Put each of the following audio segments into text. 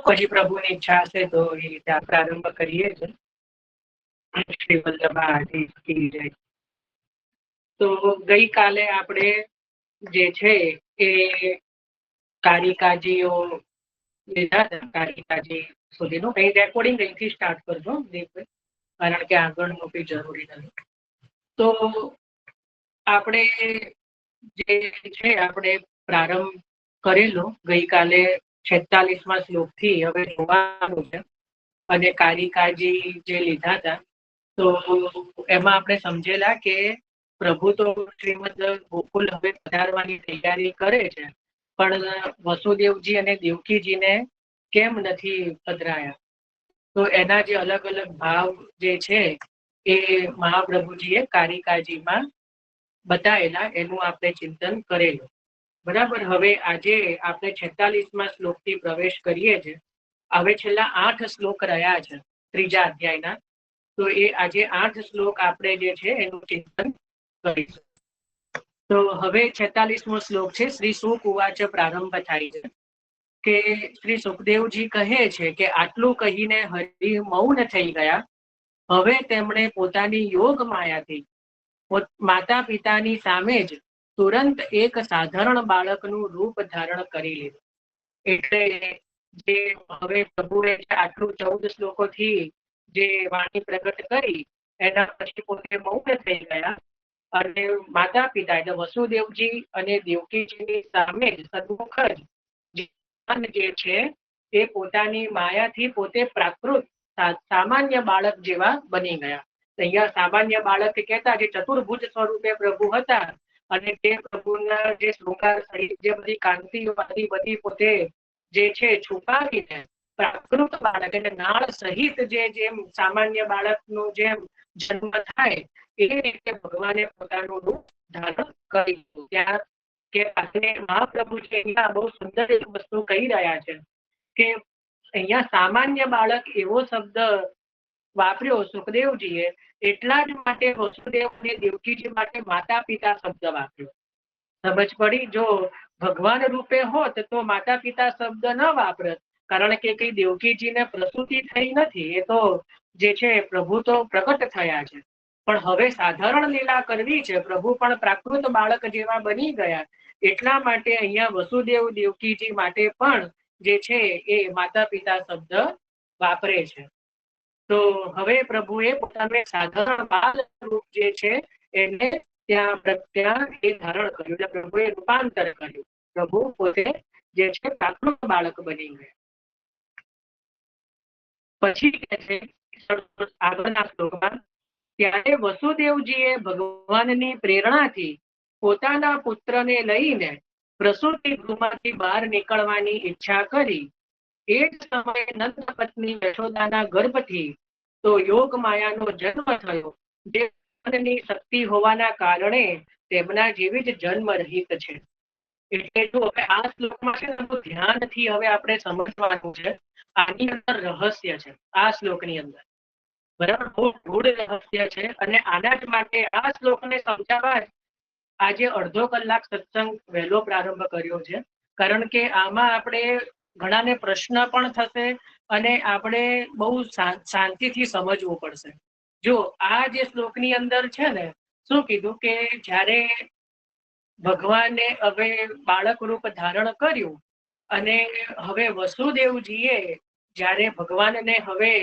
પછી પ્રભુની ઈચ્છા હશે તો એ રીતે પ્રારંભ કરીએ છીએ. શ્રી વલ્લભા તો ગઈકાલે આપણે જે છે એ કારિકાજીઓ લીધા હતા. કારિકાજી સુધીનું કઈ રેકોર્ડિંગ અહીંથી સ્ટાર્ટ કરજો, કારણ કે આગળનું કઈ જરૂરી નથી. તો આપણે જે છે આપણે પ્રારંભ કરેલો ગઈકાલે 46મા શ્લોકથી હવે જોવાનું છે. અને કારિકાજી જે લીધા હતા તો એમાં આપણે સમજેલા કે પ્રભુ તો શ્રીમદ ગોકુલ હવે પધારવાની તૈયારી કરે છે, પણ વસુદેવજી અને દેવકીજીને કેમ નથી પધરાયા? તો એના જે અલગ અલગ ભાવ જે છે એ મહાપ્રભુજીએ કારિકાજીમાં બતાવેલા, એનું આપણે ચિંતન કરેલું. બરાબર. હવે આજે આપણે 46મા શ્લોકથી પ્રવેશ કરીએ છીએ. હવે છેલ્લા 8 શ્લોક રહ્યા છે ત્રીજા અધ્યાયના. તો એ આજે 8 શ્લોક આપણે જે છે એનું ચિંતન કરીશું. તો હવે 46મો શ્લોક છે. શ્રી શુક ઉવાચ પ્રારંભ થાય છે કે શ્રી સુખદેવજી કહે છે કે આટલું કહીને હરિ મૌન થઈ ગયા. હવે તેમણે પોતાની યોગ માયાથી માતા પિતાની સામે જ તુરંત એક સાધારણ બાળકનું રૂપ ધારણ કરી લીધું. એટલે જે હવે પ્રભુએ આટલું 14 શ્લોકોથી જે વાણી પ્રગટ કરી એના પછી પોતે મૌન થઈ ગયા અને માતા પિતા એટલે વસુદેવજી અને દેવકીજીની સામે જ સન્મુખ જ જે છે એ પોતાની માયાથી પોતે પ્રાકૃત સામાન્ય બાળક જેવા બની ગયા. અહીંયા સામાન્ય બાળક કહેતા જે ચતુર્ભુજ સ્વરૂપે પ્રભુ હતા અને તે પ્રભુના જે શૃંગાર સહિત જે બધી કાંતિવાદી બધી પોતે જે છે છુપાવીને પ્રાકૃત બાળક એટલે નાળ સહિત જેમ સામાન્ય બાળકનો જેમ જન્મ થાય એ રીતે ભગવાને પોતાનું રૂપ ધારણ કર્યું. ત્યાં કે મહાપ્રભુ છે અહીંયા બહુ સુંદર એક વસ્તુ કહી રહ્યા છે કે અહીંયા સામાન્ય બાળક એવો શબ્દ વાપર્યો સુખદેવજીએ, એટલા જ માટે વસુદેવ અને દેવકીજી માટે માતા પિતા શબ્દ વાપર્યો. સમજ પડી? જો ભગવાન રૂપે હોત તો માતા પિતા શબ્દ ન વાપરત, કારણ કે કઈ દેવકીજીને પ્રસૂતિ થઈ નથી, એ તો જે છે પ્રભુ તો પ્રકટ થયા છે. પણ હવે સાધારણ લીલા કરવી છે, પ્રભુ પણ પ્રાકૃત બાળક જેવા બની ગયા, એટલા માટે અહીંયા વસુદેવ દેવકીજી માટે પણ જે છે એ માતા પિતા શબ્દ વાપરે છે. તો હવે પ્રભુએ પોતાનું સાધારણ બાળ રૂપ જે છે એને ત્યાં એ ધારણ કર્યું, એટલે પ્રભુએ રૂપાંતર કર્યું. પ્રભુ પોતે જે છે પ્રાકૃત બાળક બની ગયા. પછી કે છે આગળના શ્લોકમાં, ત્યારે વસુદેવજીએ ભગવાનની પ્રેરણાથી પોતાના પુત્રને લઈને પ્રસૂતિ ગૃહમાંથી બહાર નીકળવાની ઈચ્છા કરી. એ જ સમયે નંદ પત્ની યશોદાના ગર્ભથી તો યોગ માયાનો જન્મ થયો, જે ભગવાનની શક્તિ હોવાના કારણે તેમના જેવી જ જન્મ રહિત છે. એટલે જો હવે આ શ્લોકમાં છે ને ધ્યાનથી હવે આપણે સમજવાનું છે. આની અંદર રહસ્ય છે આ શ્લોકની અંદર, બરાબર? બહુ ગૂઢ રહસ્ય છે અને આના જ માટે આ શ્લોકને સમજાવવા આજે અડધો કલાક સત્સંગ વહેલો પ્રારંભ કર્યો છે, કારણ કે આમાં આપણે ઘણાને પ્રશ્ન પણ થશે અને આપણે બહુ શાંતિથી સમજવું પડશે. જો આ જે શ્લોકની અંદર છે ને શું કીધું કે જ્યારે ભગવાને હવે બાળક રૂપ ધારણ કર્યું અને હવે વસુદેવજીએ જ્યારે ભગવાનને હવે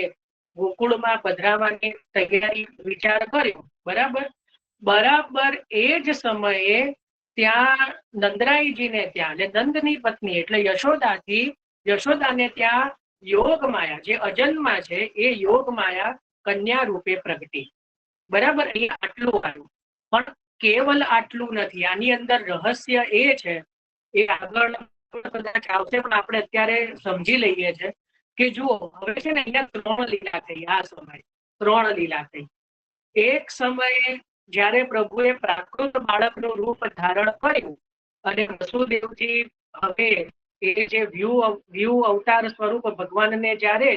ગોકુળમાં પધરાવવાની તૈયારી વિચાર કર્યો, બરાબર એ જ સમયે ત્યાં નંદરાયજીને ત્યાં એટલે નંદની પત્ની એટલે યશોદાને ત્યાં યોગ માયા જે અજન્મા છે એ યોગ માયા કન્યા રૂપે પ્રગટી. બરાબર? અહીંયા આટલું આવ્યું, પણ કેવલ આટલું નથી, આની અંદર રહસ્ય એ છે, એ આગળ કદાચ આવશે પણ આપણે અત્યારે સમજી લઈએ છે કે જુઓ હવે છે ને અહીંયા 3 લીલા થઈ. આ સમયે 3 લીલા થઈ. એક સમયે જ્યારે પ્રભુએ પ્રાકૃત બાળકનું રૂપ ધારણ કર્યું અને વસુદેવજી હવે એ જે વ્યૂ અવતાર સ્વરૂપ ભગવાનને જ્યારે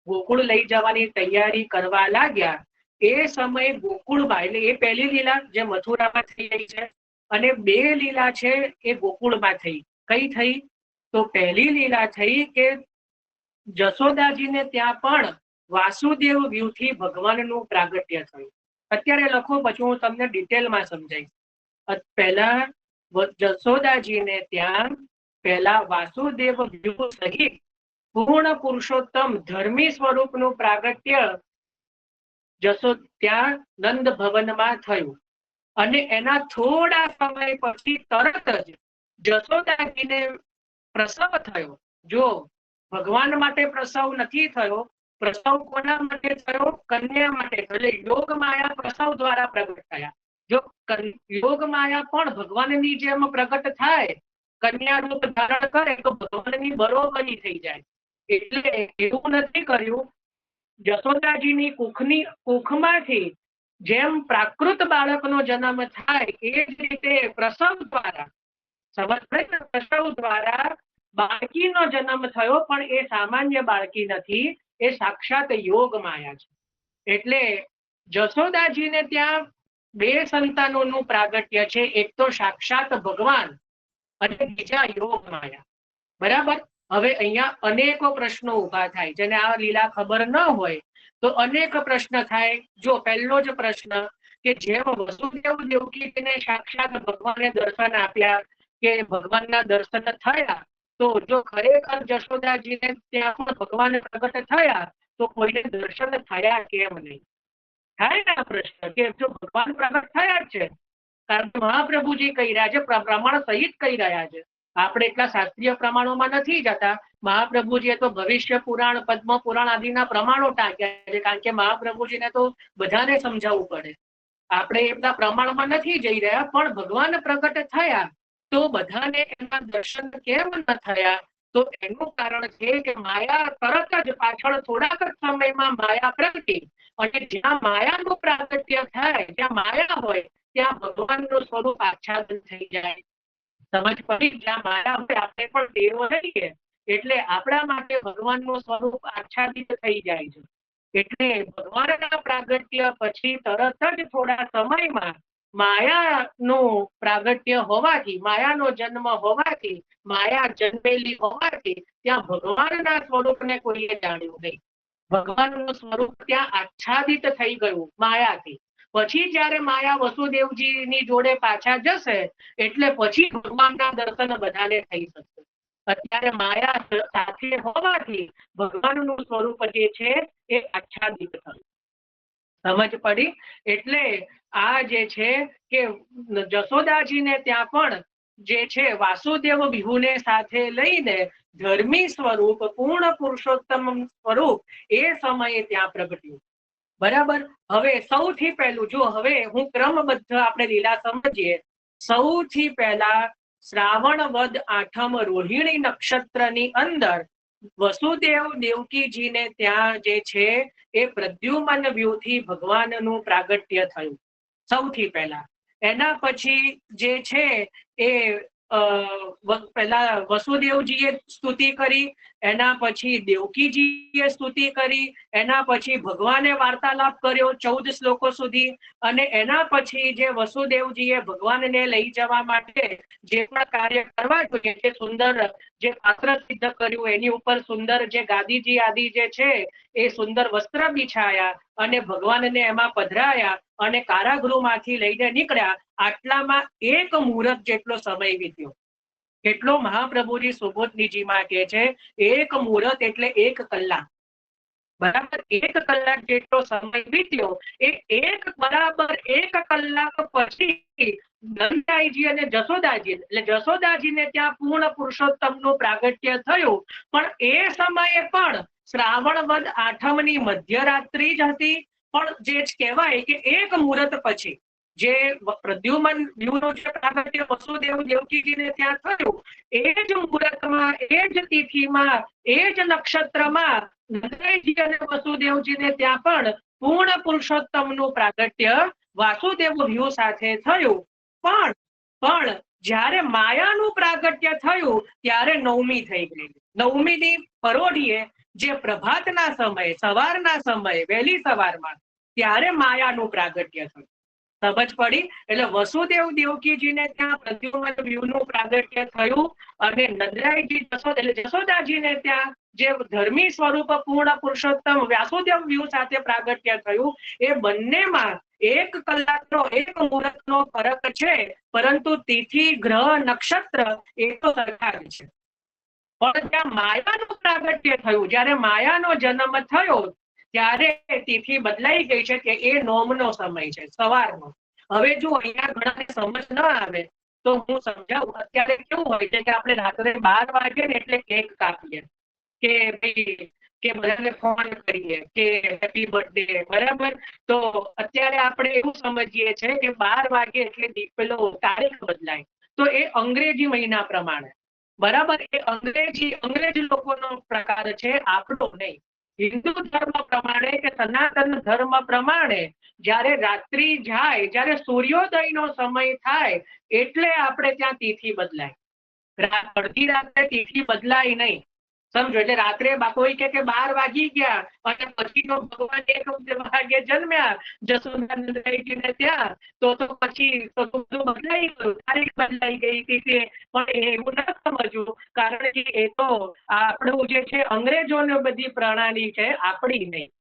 ગોકુળ લઈ જવાની તૈયારી કરવા લાગ્યા, એ સમયે ગોકુળમાં એટલે એ પહેલી લીલા જે મથુરામાં થઈ રહી છે અને 2 લીલા છે એ ગોકુળમાં થઈ. કઈ થઈ? તો પહેલી લીલા થઈ કે જશોદાજીને ત્યાં પણ વાસુદેવ વ્યૂહથી ભગવાનનું પ્રાગટ્ય થયું. અત્યારે લખો, પછી હું તમને ડિટેલમાં સમજાવીશ. પહેલા જશોદાજીને ત્યાં પહેલા વાસુદેવ વ્યૂહ સહિત પૂર્ણ પુરુષોત્તમ ધર્મી સ્વરૂપનું પ્રાગટ્ય ત્યાં નંદ ભવનમાં થયું. અને એના થોડા સમય પછી તરત જ જશોદાજીને પ્રસવ થયો. જો ભગવાન માટે પ્રસવ નથી થયો, પ્રસવ કોના માટે થયો? કન્યા માટે. એટલે યોગ માયા પ્રસવ દ્વારા પ્રગટ થયા. જો યોગ માયા પણ ભગવાનની જેમ પ્રગટ થાય, કન્યા રૂપ ધારણ કરે તો ભગવાનની બરોબરી થઈ જાય. એટલે એવું નથી કર્યું. જશોદાજીની કુખમાંથી જેમ પ્રાકૃત બાળકનો જન્મ થાય એ જ રીતે પ્રસવ દ્વારા પ્રસવ દ્વારા બાળકીનો જન્મ થયો, પણ એ સામાન્ય બાળકી નથી, એ સાક્ષાત યોગ માયા છે. એટલે જશોદાજીને ત્યાં બે સંતાનોનું પ્રાગટ્ય છે, એક તો સાક્ષાત ભગવાન અને બીજા યોગ માયા. બરાબર. હવે અહીંયા અનેકો પ્રશ્નો ઉભા થાય. જેને આ લીલા ખબર ન હોય તો અનેક પ્રશ્ન થાય. જો પહેલો જ પ્રશ્ન કે જેમ વસુદેવ દેવકીને સાક્ષાત ભગવાને દર્શન આપ્યા કે ભગવાનના દર્શન થયા, તો જો ખરેખર જશોદાજીને ત્યાં પણ ભગવાન પ્રગટ થયા તો કોઈને દર્શન થયા કેમ નહીં? થાય ને આ પ્રશ્ન કે જો ભગવાન પ્રગટ થયા છે, કારણ કે મહાપ્રભુજી કહી રહ્યા છે, પ્રમાણ સહિત કહી રહ્યા છે. આપણે એટલા શાસ્ત્રીય પ્રમાણોમાં નથી જતા. મહાપ્રભુજીએ તો ભવિષ્ય પુરાણ, પદ્મ પુરાણ આદિના પ્રમાણો ટાંક્યા છે, કારણ કે મહાપ્રભુજીને તો બધાને સમજાવવું પડે. આપણે એટલા પ્રમાણમાં નથી જઈ રહ્યા, પણ ભગવાન પ્રગટ થયા તો બધાને એના દર્શન કેમ ન થયા? તો એનું કારણ છે કે માયા તરત જ પાછળ થોડાક જ સમયમાં માયા પ્રગટી, અને જ્યાં માયાનું પ્રાગટ્ય થાય, જ્યાં માયા હોય ત્યાં ભગવાનનું સ્વરૂપ આચ્છાદન થઈ જાય. સમજ પડી? જ્યાં માયા હોય આપણે પણ દેવ રહીએ એટલે આપણા માટે ભગવાનનું સ્વરૂપ આચ્છાદિત થઈ જાય છે. એટલે ભગવાનના પ્રાગટ્ય પછી તરત જ થોડા સમયમાં માયાનું પ્રાગટ્ય હોવાથી, માયાનો જન્મ હોવાથી, માયા જન્મેલી હોવાથી ત્યાં ભગવાનના સ્વરૂપને કોઈએ જાણ્યું નહીં. ભગવાનનું સ્વરૂપ ત્યાં આચ્છાદિત થઈ ગયું માયાથી. પછી જ્યારે માયા વસુદેવજીની જોડે પાછા જશે એટલે પછી ભગવાનના દર્શન બધાને થઈ શકશે. અત્યારે માયા સાથે હોવાથી ભગવાનનું સ્વરૂપ જે છે એ આચ્છાદિત થયું. સમજ પડી? એટલે આ જે છે કે જશોદાજીને ત્યાં પણ જે છે વાસુદેવ વિહુને સાથે લઈને ધર્મી સ્વરૂપ, પૂર્ણ પુરુષોત્તમ સ્વરૂપ એ સમયે ત્યાં પ્રગટ્યું. બરાબર. હવે સૌથી પહેલું જો હવે હું ક્રમબદ્ધ આપણે લીલા સમજીએ. સૌથી પહેલા શ્રાવણ વદ આઠમ રોહિણી નક્ષત્રની અંદર વસુદેવ દેવકીજીને ત્યાં જે છે એ પ્રદ્યુમન વ્યુહથી ભગવાનનું પ્રાગટ્ય થયું સૌથી પહેલા. એના પછી જે છે એ પહેલા વસુદેવજીએ સ્તુતિ કરી, એના પછી દેવકીજીએ સ્તુતિ કરી, એના પછી ભગવાને વાર્તાલાપ કર્યો 14 શ્લોકો સુધી, અને એના પછી જે વસુદેવજીએ ભગવાનને લઈ જવા માટે જે પણ કાર્ય કરવા જોઈએ, જે સુંદર જે પાત્ર સિદ્ધ કર્યું, એની ઉપર સુંદર જે ગાદીજી આદિ જે છે એ સુંદર વસ્ત્ર બિછાયા અને ભગવાનને એમાં પધરાયા અને કારાગૃહમાંથી લઈને નીકળ્યા. આટલામાં એક મુહૂર્ત જેટલો સમય વીત્યો. કેટલો? મહાપ્રભુજી સુબોધનીજીમાં કહે છે એક મુહૂર્ત એટલે 1 કલાક. બરાબર 1 કલાક જેટલો સમય વીત્યો. એ બરાબર 1 કલાક પછી નંદાઈજી અને જશોદાજી, એટલે જશોદાજીને ત્યાં પૂર્ણ પુરુષોત્તમનું પ્રાગટ્ય થયું. પણ એ સમયે પણ શ્રાવણ વદ આઠમની મધ્યરાત્રિ જ હતી. પણ જે કહેવાય કે એક મુહૂર્ત પછી જે પ્રદ્યુમન વ્યુહનું જે પ્રાગટ્ય વસુદેવ દેવકીજીને ત્યાં થયું, એ જ મુહૂર્તમાં, એ જ તિથિમાં, એ જ નક્ષત્રમાં નંદાઈજી અને વસુદેવજીને ત્યાં પણ પૂર્ણ પુરુષોત્તમનું પ્રાગટ્ય વાસુદેવ વ્યૂહ સાથે થયું. પણ જ્યારે માયાનું પ્રાગટ્ય થયું ત્યારે નવમી થઈ ગઈ. નવમીની પરોઢીએ જે પ્રભાતના સમયે, સવારના સમયે, વહેલી સવારમાં ત્યારે માયાનું પ્રાગટ્ય થયું. સમજ પડી? એટલે વસુદેવ દેવકીજીને ત્યાં પ્રદ્યુમન વ્યુહનું પ્રાગટ્ય થયું અને નંદરાયજી એટલે જશોદાજીને ત્યાં જે ધર્મી સ્વરૂપ પૂર્ણ પુરુષોત્તમ વ્યાસોદેવ વ્યૂહ સાથે પ્રાગટ્ય થયું. એ બંનેમાં 1 કલાકનો 1 મુહૂર્તનો ફરક છે, પરંતુ તિથિ ગ્રહ નક્ષત્ર એ તો સરખા જ છે. પણ ત્યાં માયાનું પ્રાગટ્ય થયું, જ્યારે માયાનો જન્મ થયો ત્યારે તિથિ બદલાઈ ગઈ છે કે એ નોમનો સમય છે, સવારનો. હવે જો અહીંયા ઘણાને સમજ ન આવે તો હું સમજાવું. અત્યારે કેવું હોય છે કે આપણે રાત્રે 12 વાગે ને એટલે કેક કાપીએ કે ભાઈ કે બધાને ફોન કરીએ કે હેપી બર્થડે, બરાબર? તો અત્યારે આપણે એવું સમજીએ છે કે 12 વાગે એટલે પેલો તારીખ બદલાય. તો એ અંગ્રેજી મહિના પ્રમાણે, બરાબર? એ અંગ્રેજ લોકોનો પ્રકાર છે, આપણો નહીં. હિન્દુ ધર્મ પ્રમાણે કે સનાતન ધર્મ પ્રમાણે જ્યારે રાત્રિ જાય, જ્યારે સૂર્યોદયનો સમય થાય એટલે આપણે ત્યાં તિથિ બદલાય. અડધી રાત્રે તિથિ બદલાય નહીં, સમજો? એટલે રાત્રે કોઈ કે 12 વાગી ગયા અને પછી તો ભગવાન 1 વાગે જન્મ્યા જશોદાનંદજીને ત્યાં, તો પછી તો બધું બદલાઈ ગયું, તારીખ બદલાઈ ગઈ તિથિ. પણ એવું ના સમજવું, કારણ કે એ તો આપણું જે છે અંગ્રેજોની બધી પ્રણાલી છે, આપણી નહીં,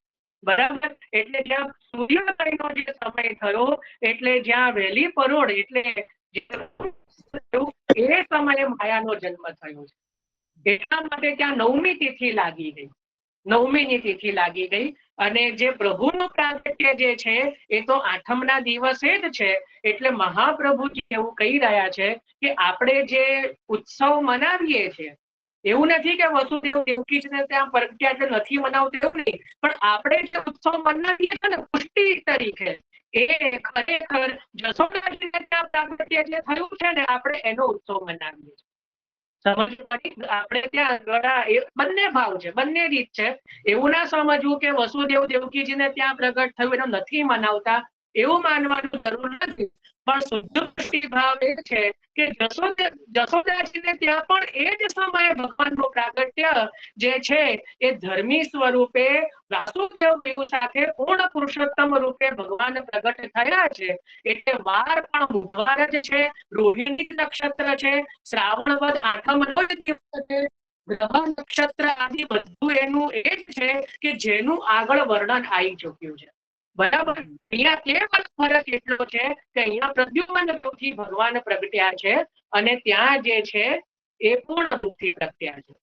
બરાબર? એટલે જ્યાં સૂર્યોદયનો જે સમય થયો એટલે જ્યાં વહેલી પરોઢ એટલે એ સમયે માયાનો જન્મ થયો છે. એટલા માટે ત્યાં 9મી તિથિ લાગી ગઈ, 9મીની તિથિ લાગી ગઈ. અને જે પ્રભુનું પ્રાગટ્ય જે છે એ તો 8મના દિવસે જ છે. એટલે મહાપ્રભુજી એવું કહી રહ્યા છે કે આપણે જે ઉત્સવ મનાવીએ છીએ, એવું નથી કે વસુદેવ દેવકીજીને ત્યાં પ્રગટ્યા છે નથી મનાવતું, એવું નહીં. પણ આપણે જે ઉત્સવ મનાવીએ છીએ ને પુષ્ટિ તરીકે, એ ખરેખર જશોદાજીને ત્યાં પ્રાગટ્ય જે થયું છે ને, આપણે એનો ઉત્સવ મનાવીએ છીએ. સમજ પડી? આપણે ત્યાં ઘણા બંને ભાવ છે, બંને રીત છે. એવું ના સમજવું કે વસુદેવ દેવકીજીને ત્યાં પ્રગટ થયું એનો નથી મનાવતા, એવું માનવાનું જરૂર નથી. પણ શુદ્ધ પુષ્ટિ ભાવ એ છે કે જશોદાજીને ત્યાં પણ એ જ સમયે ભગવાનનું પ્રાગટ્ય જે છે એ ધર્મી સ્વરૂપે વાસુદેવ વ્યૂહ સાથે પૂર્ણ પુરુષોત્તમ રૂપે ભગવાન પ્રગટ થયા છે. એટલે વાર પણ બુધવાર જ છે, રોહિણી નક્ષત્ર છે, શ્રાવણ વદ 8મનો જ દિવસ છે, ગ્રહ નક્ષત્ર આદિ બધું એનું એ જ છે કે જેનું આગળ વર્ણન આવી ચૂક્યું છે, બરાબર? અહીંયા કેવળ ફરક એટલો છે કે અહીંયા પ્રદ્યુમન રૂપથી ભગવાન પ્રગટ્યા છે અને ત્યાં જે છે એ પૂર્ણ રૂપથી પ્રગટ્યા છે.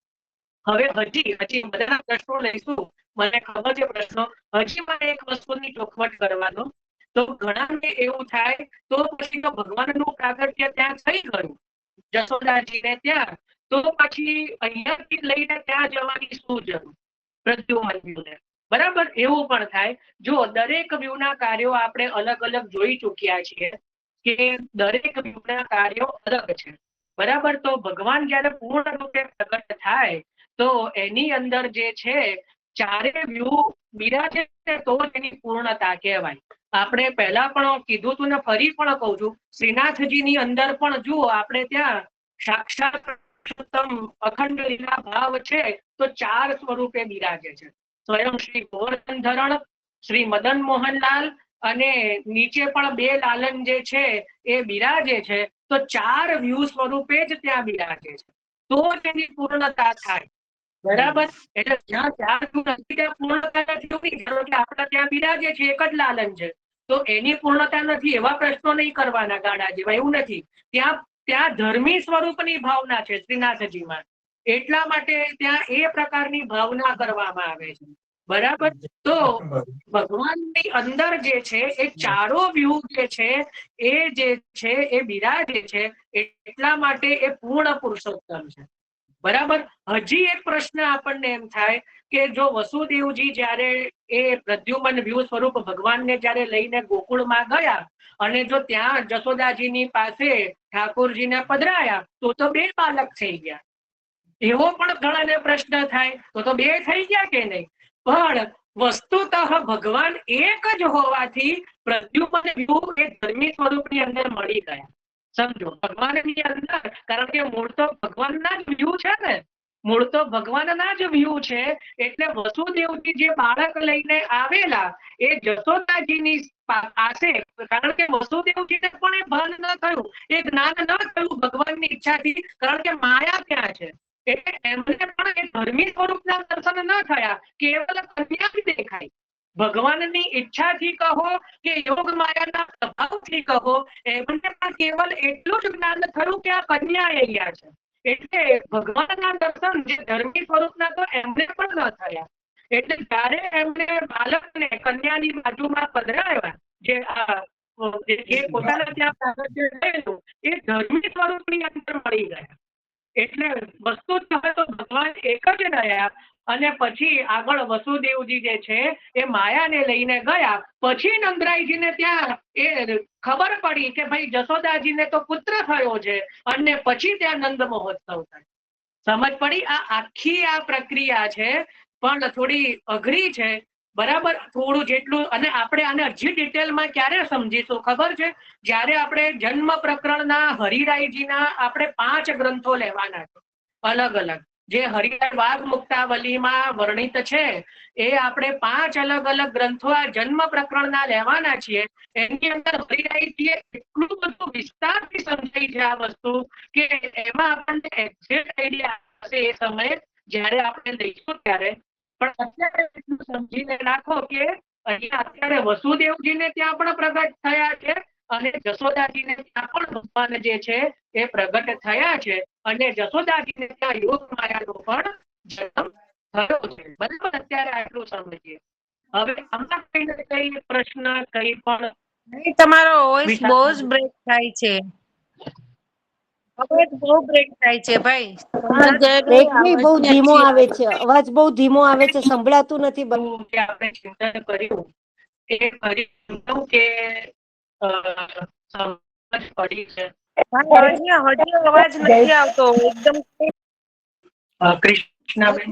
હવે હજી બધા પ્રશ્નો લઈશું, મને ખબર છે પ્રશ્નો. હજી મારે એક વસ્તુની ચોખવટ કરવાનો. તો ઘણાને એવું થાય તો પછી તો ભગવાનનું પ્રાગટ્ય ત્યાં થઈ ગયું જશોદાજીને ત્યાં, તો પછી અહીંયાથી લઈને ત્યાં જવાની શું જરૂર પ્રદ્યુમન વ્યુહને, બરાબર? એવું પણ થાય. જો દરેક વ્યુહના કાર્યો આપણે અલગ અલગ જોઈ ચૂક્યા છીએ કે દરેક વ્યુહના કાર્યો અલગ છે, બરાબર? તો ભગવાન જ્યારે પૂર્ણ રૂપે પ્રગટ થાય તો એની અંદર જે છે ચારે વ્યૂહ બિરાજે તો જ એની પૂર્ણતા કહેવાય. આપણે પહેલા પણ કીધું હતું ને ફરી પણ કહું છું, શ્રીનાથજીની અંદર પણ જુઓ આપણે ત્યાં સાક્ષાત અખંડ લીલા ભાવ છે તો 4 સ્વરૂપે બિરાજે છે. સ્વયં શ્રી ગોવર્ધન ધરણ, શ્રી મદન મોહનલાલ અને નીચે પણ 2 લાલન જે છે એ બિરાજે છે. તો 4 વ્યૂહ સ્વરૂપે જ ત્યાં બિરાજે છે, તો તેની પૂર્ણતા થાય, બરાબર? એટલે જ્યાં 4 વ્યૂહ નથી ત્યાં પૂર્ણતા નથી. આપણે ત્યાં બિરાજે છે એક જ લાલન છે તો એની પૂર્ણતા નથી, એવા પ્રશ્નો નહીં કરવાના ગાડા જેવા, એવું નથી. ત્યાં ધર્મી સ્વરૂપની ભાવના છે શ્રીનાથજીમાં, એટલા માટે ત્યાં એ પ્રકારની ભાવના કરવામાં આવે છે, બરાબર? તો ભગવાનની અંદર જે છે એ ચારો વ્યૂહ જે છે એ બિરાજે છે, એટલા માટે એ પૂર્ણ પુરુષોત્તમ છે, બરાબર? હજી એક પ્રશ્ન આપણને એમ થાય કે જો વસુદેવજી જ્યારે એ પ્રદ્યુમન વ્યૂહ સ્વરૂપ ભગવાનને જ્યારે લઈને ગોકુળમાં ગયા અને જો ત્યાં જશોદાજીની પાસે ઠાકોરજીને પધરાયા તો 2 બાલક થઈ ગયા. એવો પણ ઘણાને પ્રશ્ન થાય તો 2 થઈ ગયા કે નહીં? પણ વસ્તુતઃ ભગવાન એક જ હોવાથી પ્રદ્યુમન વ્યૂહ એ ધર્મી સ્વરૂપની અંદર મળી ગયા. સમજો, ભગવાનની અંદર, કારણ કે મૂળ તો ભગવાનના જ વ્યૂહ છે ને, મૂળ તો ભગવાનના જ વ્યૂ છે. એટલે વસુદેવજી જે બાળક લઈને આવેલા એ જશોદાજીની પાસે, કારણ કે વસુદેવજીને પણ એ ભાન ન થયું, એ જ્ઞાન ન થયું ભગવાનની ઈચ્છાથી, કારણ કે માયા ત્યાં છે. એટલે એમને પણ એ ધર્મી સ્વરૂપના દર્શન ન થયા, કેવલ કન્યા દેખાય. ભગવાનની ઈચ્છાથી કહો કે યોગ માયાના પ્રભાવથી કહો, એમને પણ કેવલ એટલું જ જ્ઞાન થયું કે આ કન્યા અહીંયા છે. એટલે ભગવાનના દર્શન જે ધર્મી સ્વરૂપના તો એમને પણ ન થયા. એટલે જ્યારે એમને બાળકને કન્યાની બાજુમાં પધરાવ્યા, જે પોતાના ત્યાં પ્રાગટ્ય થયેલું એ ધર્મી સ્વરૂપની અંદર મળી ગયા. એટલે વસ્તુ તો ભગવાન એક જ રહ્યા. અને પછી આગળ વસુદેવજી જે છે એ માયાને લઈને ગયા. પછી નંદરાયજીને ત્યાં એ ખબર પડી કે ભાઈ જશોદાજીને તો પુત્ર થયો છે, અને પછી ત્યાં નંદ મહોત્સવ થાય. સમજ પડી? આ આખી આ પ્રક્રિયા છે, પણ થોડી અઘરી છે. બરાબર, થોડું જેટલું. અને આપણે આને હજી ડિટેલમાં ક્યારે સમજીશું ખબર છે? જ્યારે આપણે જન્મ પ્રકરણના હરિરાયજીના આપણે 5 ગ્રંથો લેવાના છે અલગ અલગ. જે હરિરાય વાઘ મુક્તાવલીમાં વર્ણિત છે એ આપણે 5 અલગ અલગ ગ્રંથો આ જન્મ પ્રકરણના લેવાના છીએ. એની અંદર હરિરાયજીએ એટલું બધું વિસ્તારથી સમજાઈ છે આ વસ્તુ કે એમાં આપણને એક્ઝેક્ટ આઈડિયા આવશે એ સમયે જ્યારે આપણે લઈશું ત્યારે. પણ અત્યારે એટલું સમજીને રાખો કે અહીંયા અત્યારે વસુદેવજીને ત્યાં પણ પ્રગટ થયા છે, અને જશોદાજીને ત્યાં પણ ભગવાન જે છે એ પ્રગટ થયા છે, અને જશોદાજીને ત્યાં યોગ માયાનો પણ જન્મ થયો છે. બરાબર, અત્યારે આટલું સમજીએ. હવે આમાં કઈ ને કઈ પ્રશ્ન કઈ પણ? તમારો વોઇસ બહુ જ બ્રેક થાય છે. અવાજ બહુ બ્રેક થાય છે ભાઈ. બ્રેક બી બહુ ધીમો આવે છે, અવાજ બહુ ધીમો આવે છે, સંભળાતું નથી. આપણે ચિંતન કર્યું એ કર્યું કે સમજ પડી છે. હજી અવાજ નથી આવતો એકદમ. કૃષ્ણાબેન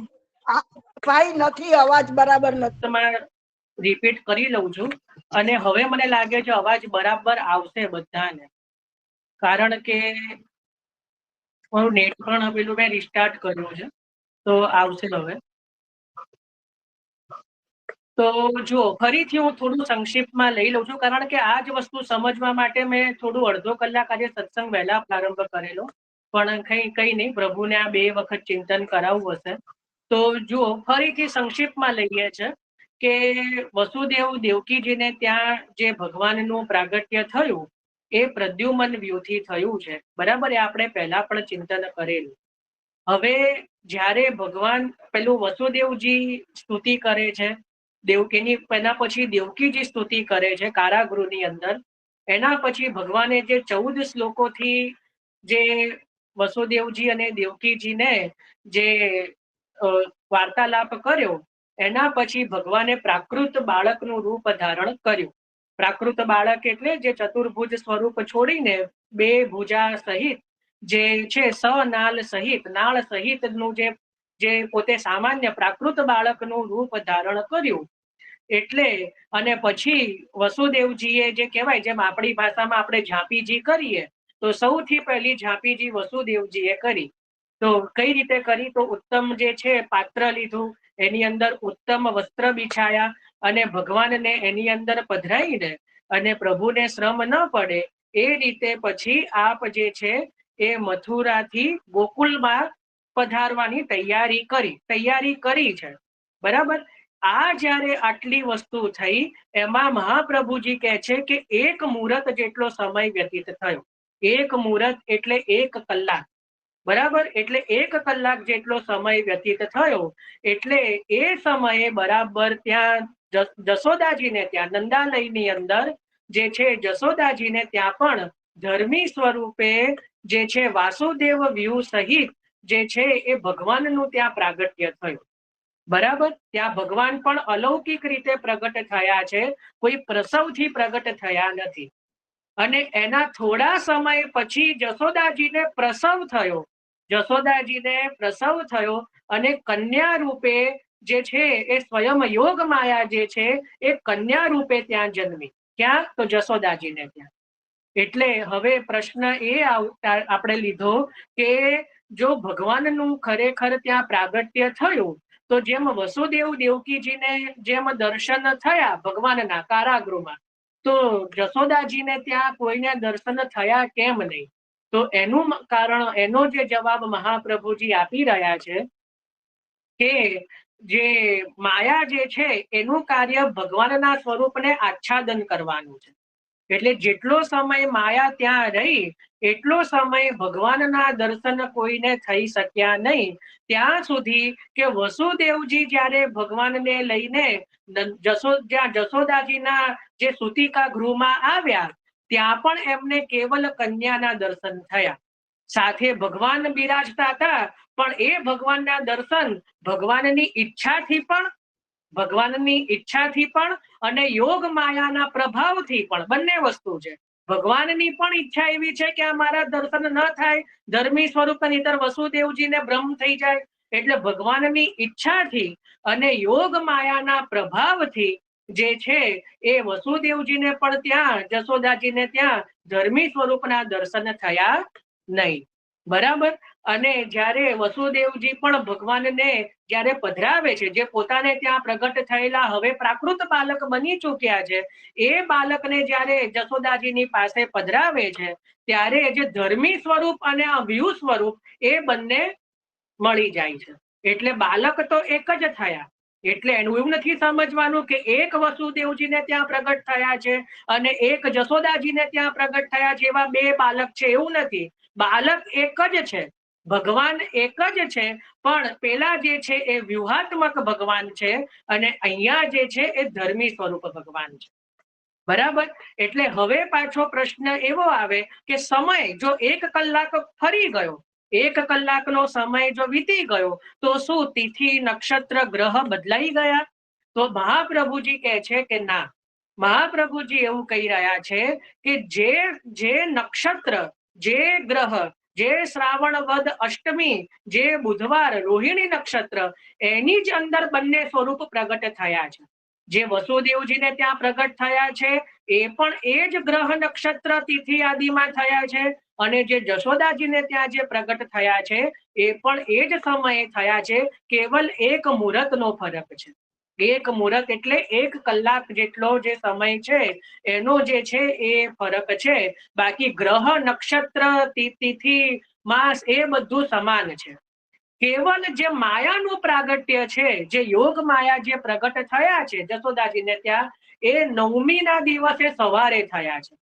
ભાઈ નથી, અવાજ બરાબર નથી. તમારે રિપીટ કરી લઉં છું. અને હવે મને લાગે છે અવાજ બરાબર આવશે બધાને, કારણ કે મારું નેટ પણ પેલું મેં રિસ્ટાર્ટ કર્યું છે, તો આવશે હવે. તો જો ફરીથી હું થોડું સંક્ષિપ્તમાં લઈ લઉં છું, કારણ કે આ જ વસ્તુ સમજવા માટે મેં થોડું અડધો કલાક આજે સત્સંગ વહેલા પ્રારંભ કરેલો, પણ કઈ નહીં, પ્રભુને આ 2 વખત ચિંતન કરાવવું હશે. તો જુઓ, ફરીથી સંક્ષિપ્તમાં લઈએ છે કે વસુદેવ દેવકીજીને ત્યાં જે ભગવાનનું પ્રાગટ્ય થયું એ પ્રદ્યુમન વ્યુહથી થયું છે. બરાબર, એ આપણે પહેલા પણ ચિંતન કરેલું. હવે જ્યારે ભગવાન પેલું વસુદેવજી સ્તુતિ કરે છે દેવકીની, એના પછી દેવકીજી સ્તુતિ કરે છે કારાગૃહની અંદર. એના પછી ભગવાને જે 14 શ્લોકોથી જે વસુદેવજી અને દેવકીજીને જે વાર્તાલાપ કર્યો, એના પછી ભગવાને પ્રાકૃત બાળકનું રૂપ ધારણ કર્યું. પ્રાકૃત બાળક એટલે જે ચતુર્ભુજ સ્વરૂપ છોડીને 2 ભુજા સહિત જે છે સનાલ સહિત, નાળ સહિતનું જે પોતે સામાન્ય પ્રાકૃત બાળકનું રૂપ ધારણ કર્યું. એટલે અને પછી વસુદેવજીએ જે કહેવાય, જેમ આપણી ભાષામાં આપણે ઝાંપીજી કરીએ, તો સૌથી પહેલી ઝાંપીજી વસુદેવજીએ કરી. તો કઈ રીતે કરી? તો ઉત્તમ જે છે પાત્ર લીધું, એની અંદર ઉત્તમ વસ્ત્ર બિછાયા, અને ભગવાનને એની અંદર પધરાઈને અને પ્રભુને શ્રમ ન પડે એ રીતે પછી આપ જે છે એ મથુરાથી ગોકુલમાં પધારવાની તૈયારી કરી છે. બરાબર, આ જ્યારે આટલી વસ્તુ થઈ, એમાં મહાપ્રભુજી કહે છે કે 1 મુહૂર્ત જેટલો સમય વ્યતીત થયો. 1 મુહૂર્ત એટલે 1 કલાક. બરાબર, એટલે 1 કલાક જેટલો સમય વ્યતીત થયો. એટલે એ સમયે બરાબર ત્યાં જશોદાજીને ત્યાં નંદાલયની અંદર જે છે જશોદાજીને ત્યાં પણ ધર્મી સ્વરૂપે જે છે વાસુદેવ વ્યૂહ સહિત જે છે એ ભગવાનનું ત્યાં પ્રાગટ્ય થયું. બરાબર, ત્યાં ભગવાન પણ અલૌકિક રીતે પ્રગટ થયા છે, કોઈ પ્રસવથી પ્રગટ થયા નથી. અને એના થોડા સમય પછી જશોદાજીને પ્રસવ થયો. જશોદાજીને પ્રસવ થયો અને કન્યા રૂપે જે છે એ સ્વયં યોગ માયા જે છે એ કન્યા રૂપે ત્યાં જન્મી. ક્યાં? તો જશોદાજીને ત્યાં. એટલે હવે પ્રશ્ન એ આપણે લીધો કે જો ભગવાનનું ખરેખર ત્યાં પ્રાગટ્ય થયું તો જેમ વસુદેવ દેવકીજીને જેમ દર્શન થયા ભગવાનના કારાગૃહમાં, તો જશોદાજીને ત્યાં કોઈને દર્શન થયા કેમ નહીં? તો એનું કારણ, એનો જે જવાબ મહાપ્રભુજી આપી રહ્યા છે કે જે માયા જે છે એનું કાર્ય ભગવાનના સ્વરૂપને આચ્છાદન કરવાનું છે. એટલે જેટલો સમય માયા ત્યાં રહી એટલો સમય ભગવાનના દર્શન કોઈને થઈ શક્યા નહીં, ત્યાં સુધી કે વસુદેવજી જ્યારે ભગવાનને લઈને જ્યાં જશોદાજીના જે સૂતિકા ગૃહમાં આવ્યા ત્યાં પણ એમને કેવલ કન્યાના દર્શન થયા. સાથે ભગવાન બિરાજતા હતા, પણ એ ભગવાનના દર્શન ભગવાનની ઈચ્છાથી પણ અને યોગ માયાના પ્રભાવથી પણ, બંને વસ્તુ છે. ભગવાનની પણ ઈચ્છા એવી છે કે આ મારા દર્શન ન થાય, ધર્મી સ્વરૂપ નહીતર વસુદેવજીને ભ્રમ થઈ જાય, એટલે ભગવાનની ઈચ્છાથી અને યોગ માયાના પ્રભાવથી જે છે એ વસુદેવજીને પણ ત્યાં જશોદાજીને ત્યાં ધર્મી સ્વરૂપના દર્શન થયા નહીં. બરાબર. અને જ્યારે વસુદેવજી પણ ભગવાનને જ્યારે પધરાવે છે, જે પોતાને ત્યાં પ્રગટ થયેલા હવે પ્રાકૃત બાલક બની ચૂક્યા છે, એ બાલકને જ્યારે જશોદાજીની પાસે પધરાવે છે ત્યારે જે ધર્મી સ્વરૂપ અને વ્યૂ સ્વરૂપ એ બંને મળી જાય છે. એટલે બાલક તો એક જ થયા. એટલે એનું એવું નથી સમજવાનું કે એક વસુદેવજીને ત્યાં પ્રગટ થયા છે અને એક જશોદાજીને ત્યાં પ્રગટ થયા છે, એવા બે બાલક છે, એવું નથી. બાલક એક જ છે, ભગવાન એક જ છે, પણ પેલા જે છે એ વ્યૂહાત્મક ભગવાન છે અને અહીંયા જે છે એ ધર્મી સ્વરૂપ ભગવાન છે. બરાબર. એટલે હવે પાછો પ્રશ્ન એવો આવે કે સમય જો 1 કલાક ફરી ગયો, 1 કલાકનો સમય જો વીતી ગયો તો શું તિથિ નક્ષત્ર ગ્રહ બદલાઈ ગયા? તો મહાપ્રભુજી કહે છે કે ના. મહાપ્રભુજી એવું કહી રહ્યા છે કે જે નક્ષત્ર, જે ગ્રહ, જે શ્રાવણ વદ અષ્ટમી, જે બુધવાર રોહિણી નક્ષત્ર, એની જ અંદર બંને સ્વરૂપ પ્રગટ થયા છે. જે વસુદેવજીને ત્યાં પ્રગટ થયા છે એ પણ એ જ ગ્રહ નક્ષત્ર તિથિ આદિમાં થયા છે, અને જે જશોદાજીને ત્યાં જે પ્રગટ થયા છે એ પણ એ જ સમયે થયા છે. કેવલ 1 મુહૂર્તનો ફરક છે. 1 મુહૂર્ત એટલે 1 કલાક જેટલો જે સમય છે એનો જે છે એ ફરક છે. બાકી ગ્રહ, નક્ષત્ર, તિથિ, માસ એ બધું સમાન છે. કેવલ જે માયાનું પ્રાગટ્ય છે, જે યોગ માયા જે પ્રગટ થયા છે જશોદાજીને ત્યાં, એ 9મીના દિવસે સવારે થયા છે.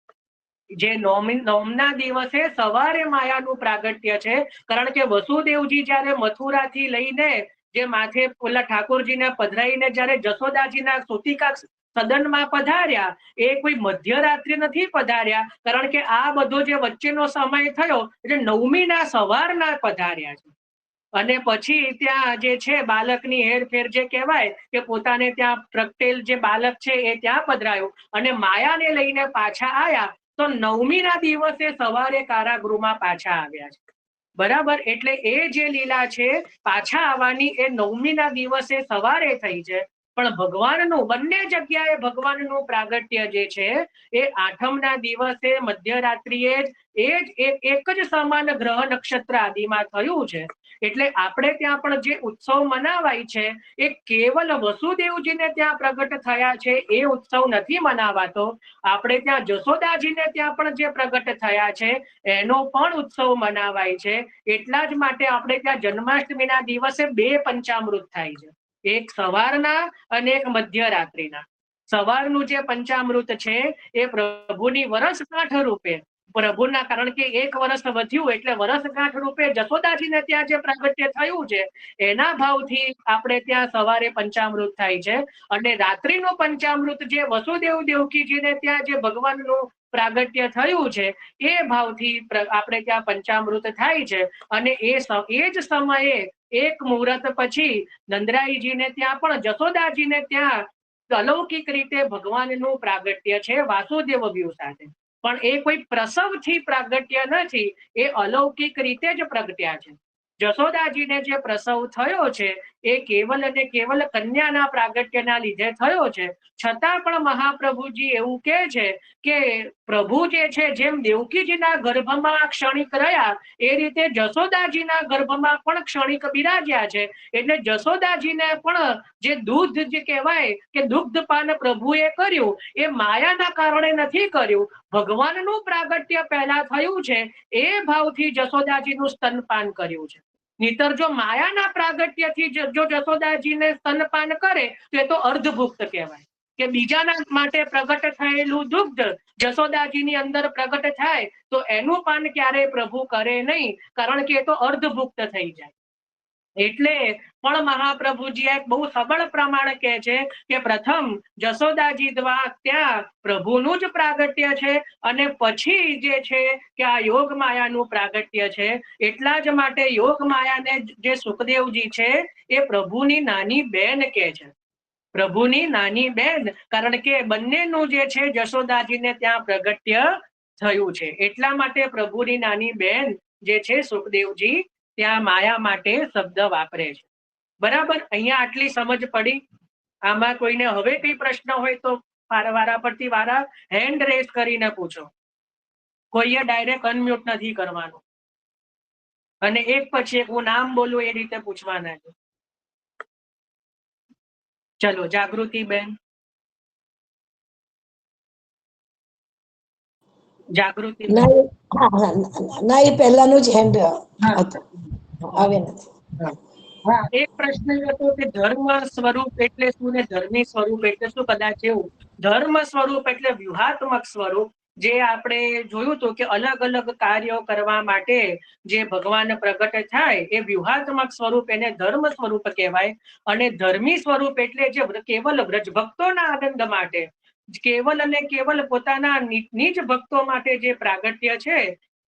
જે 9મના દિવસે સવારે માયાનું પ્રાગટ્ય છે. કારણ કે વસુદેવજી જ્યારે મથુરાથી લઈને જે માથે ઓલા ઠાકોરજીને પધરાઈને જ્યારે જશોદાજીના સૂતિકા સદનમાં પધાર્યા, એ કોઈ મધ્યરાત્રિ નથી પધાર્યા, કારણ કે આ બધો જે વચ્ચેનો સમય થયો એટલે 9મીના સવારના પધાર્યા છે. અને પછી ત્યાં જે છે બાલકની હેરફેર જે કહેવાય કે પોતાને ત્યાં પ્રગટેલ જે બાલક છે એ ત્યાં પધરાયું અને માયાને લઈને પાછા આવ્યા, તો 9મીના દિવસે સવારે કારાગૃહમાં પાછા આવ્યા છે. બરાબર. એટલે એ જે લીલા છે પાછા આવવાની એ 9મીના દિવસે સવારે થઈ છે. પણ ભગવાનનું બંને જગ્યાએ ભગવાનનું પ્રાગટ્ય જે છે એ 8મના દિવસે મધ્યરાત્રિએ જ એક જ સમાન ગ્રહ નક્ષત્ર આદિમાં થયું છે. એટલે આપણે ત્યાં પણ જે ઉત્સવ મનાવાય છે એ કેવલ વસુદેવજીને ત્યાં પ્રગટ થયા છે એ ઉત્સવ નથી મનાવાતો. આપણે ત્યાં જશોદાજીને ત્યાં પણ જે પ્રગટ થયા છે એનો પણ ઉત્સવ મનાવાય છે. એટલા જ માટે આપણે ત્યાં જન્માષ્ટમીના દિવસે 2 પંચામૃત થાય છે, એક સવારના અને એક મધ્યરાત્રિના. સવારનું જે પંચામૃત છે એ પ્રભુની વરસગાંઠ રૂપે, પ્રભુના, કારણ કે 1 વર્ષ વધ્યું એટલે વરસગાંઠ રૂપે જશોદાજીને ત્યાં જે પ્રાગટ્ય થયું છે એના ભાવથી આપણે ત્યાં સવારે પંચામૃત થાય છે. અને રાત્રિનું પંચામૃત જે વસુદેવ દેવકીજીને ત્યાં જે ભગવાનનું પ્રાગટ્ય થયું છે એ ભાવથી આપણે ત્યાં પંચામૃત થાય છે. અને એ જ સમયે 1 મુહૂર્ત પછી નંદરાઈજીને ત્યાં પણ જશોદાજીને ત્યાં અલૌકિક રીતે ભગવાનનું પ્રાગટ્ય છે વાસુદેવ વ્યૂહ સાથે. પણ એ કોઈ પ્રસવથી પ્રાગટ્ય નથી, એ અલૌકિક રીતે જ પ્રગટ્યા છે. જશોદાજીને જે પ્રસવ થયો છે એ કેવલ અને કેવલ કન્યાના પ્રાગટ્યના લીધે થયો છે. છતાં પણ મહાપ્રભુજી એવું કહે છે કે પ્રભુ જે છે જેમ દેવકીજીના ગર્ભમાં ક્ષણિક રહ્યા એ રીતે જશોદાજીના ગર્ભમાં પણ ક્ષણિક બિરાજ્યા છે. એટલે જશોદાજીને પણ જે દૂધ જે કહેવાય કે દુગ્ધપાન પ્રભુએ કર્યું એ માયાના કારણે નથી કર્યું, ભગવાનનું પ્રાગટ્ય પહેલા થયું છે એ ભાવથી જશોદાજીનું સ્તનપાન કર્યું છે. નહીતર જો માયાના પ્રાગટ્યથી જો જશોદાજીને સ્તનપાન કરે તો એ તો અર્ધભુક્ત કહેવાય કે બીજાના માટે પ્રગટ થયેલું દુગ્ધ જશોદાજીની અંદર પ્રગટ થાય તો એનું પાન ક્યારેય પ્રભુ કરે નહીં, કારણ કે એ તો અર્ધભુક્ત થઈ જાય. એટલે પણ મહાપ્રભુજી એક બહુ સબળ પ્રમાણ કહે છે કે પ્રથમ જશોદાજી દ્વારા ત્યાં પ્રભુનું જ પ્રાગટ્ય છે અને પછી જે છે કે આ યોગ માયાનું પ્રાગટ્ય છે. એટલા જ માટે યોગ માયાને જે સુખદેવજી છે એ પ્રભુની નાની બેન કહે છે, પ્રભુની નાની બેન, કારણ કે બંનેનું જે છે જશોદાજીને ત્યાં પ્રગટ્ય થયું છે. એટલા માટે પ્રભુની નાની બેન જે છે સુખદેવજી ત્યાં માયા માટે શબ્દ વાપરે છે. બરાબર, અહીંયા આટલી સમજ પડી. આમાં કોઈને હવે કઈ પ્રશ્ન હોય તો વારા પરથી વારા હેન્ડ રેઝ કરીને પૂછો, કોઈએ ડાયરેક્ટ અનમ્યુટ નથી કરવાનું અને એક પછી એક હું નામ બોલું એ રીતે પૂછવાના છે. ચલો જાગૃતિ બેન. જાગૃતિ ના, એ પહેલાનું જ હેન્ડ હતું, હવે નથી. હા, એક પ્રશ્ન હતો કે ધર્મ સ્વરૂપ એટલે શું ને ધર્મી સ્વરૂપ એટલે શું? કદાચ એવું, ધર્મ સ્વરૂપ એટલે વ્યૂહાત્મક સ્વરૂપ, જે આપણે જોયું હતું કે અલગ અલગ કાર્યો કરવા માટે જે ભગવાન પ્રગટ થાય એ વ્યૂહાત્મક સ્વરૂપ એને ધર્મ સ્વરૂપ કહેવાય. અને ધર્મી સ્વરૂપ એટલે જે કેવલ વ્રજ ભક્તોના આનંદ માટે, કેવલ અને કેવલ પોતાના નિજ ભક્તો માટે જે પ્રાગટ્ય છે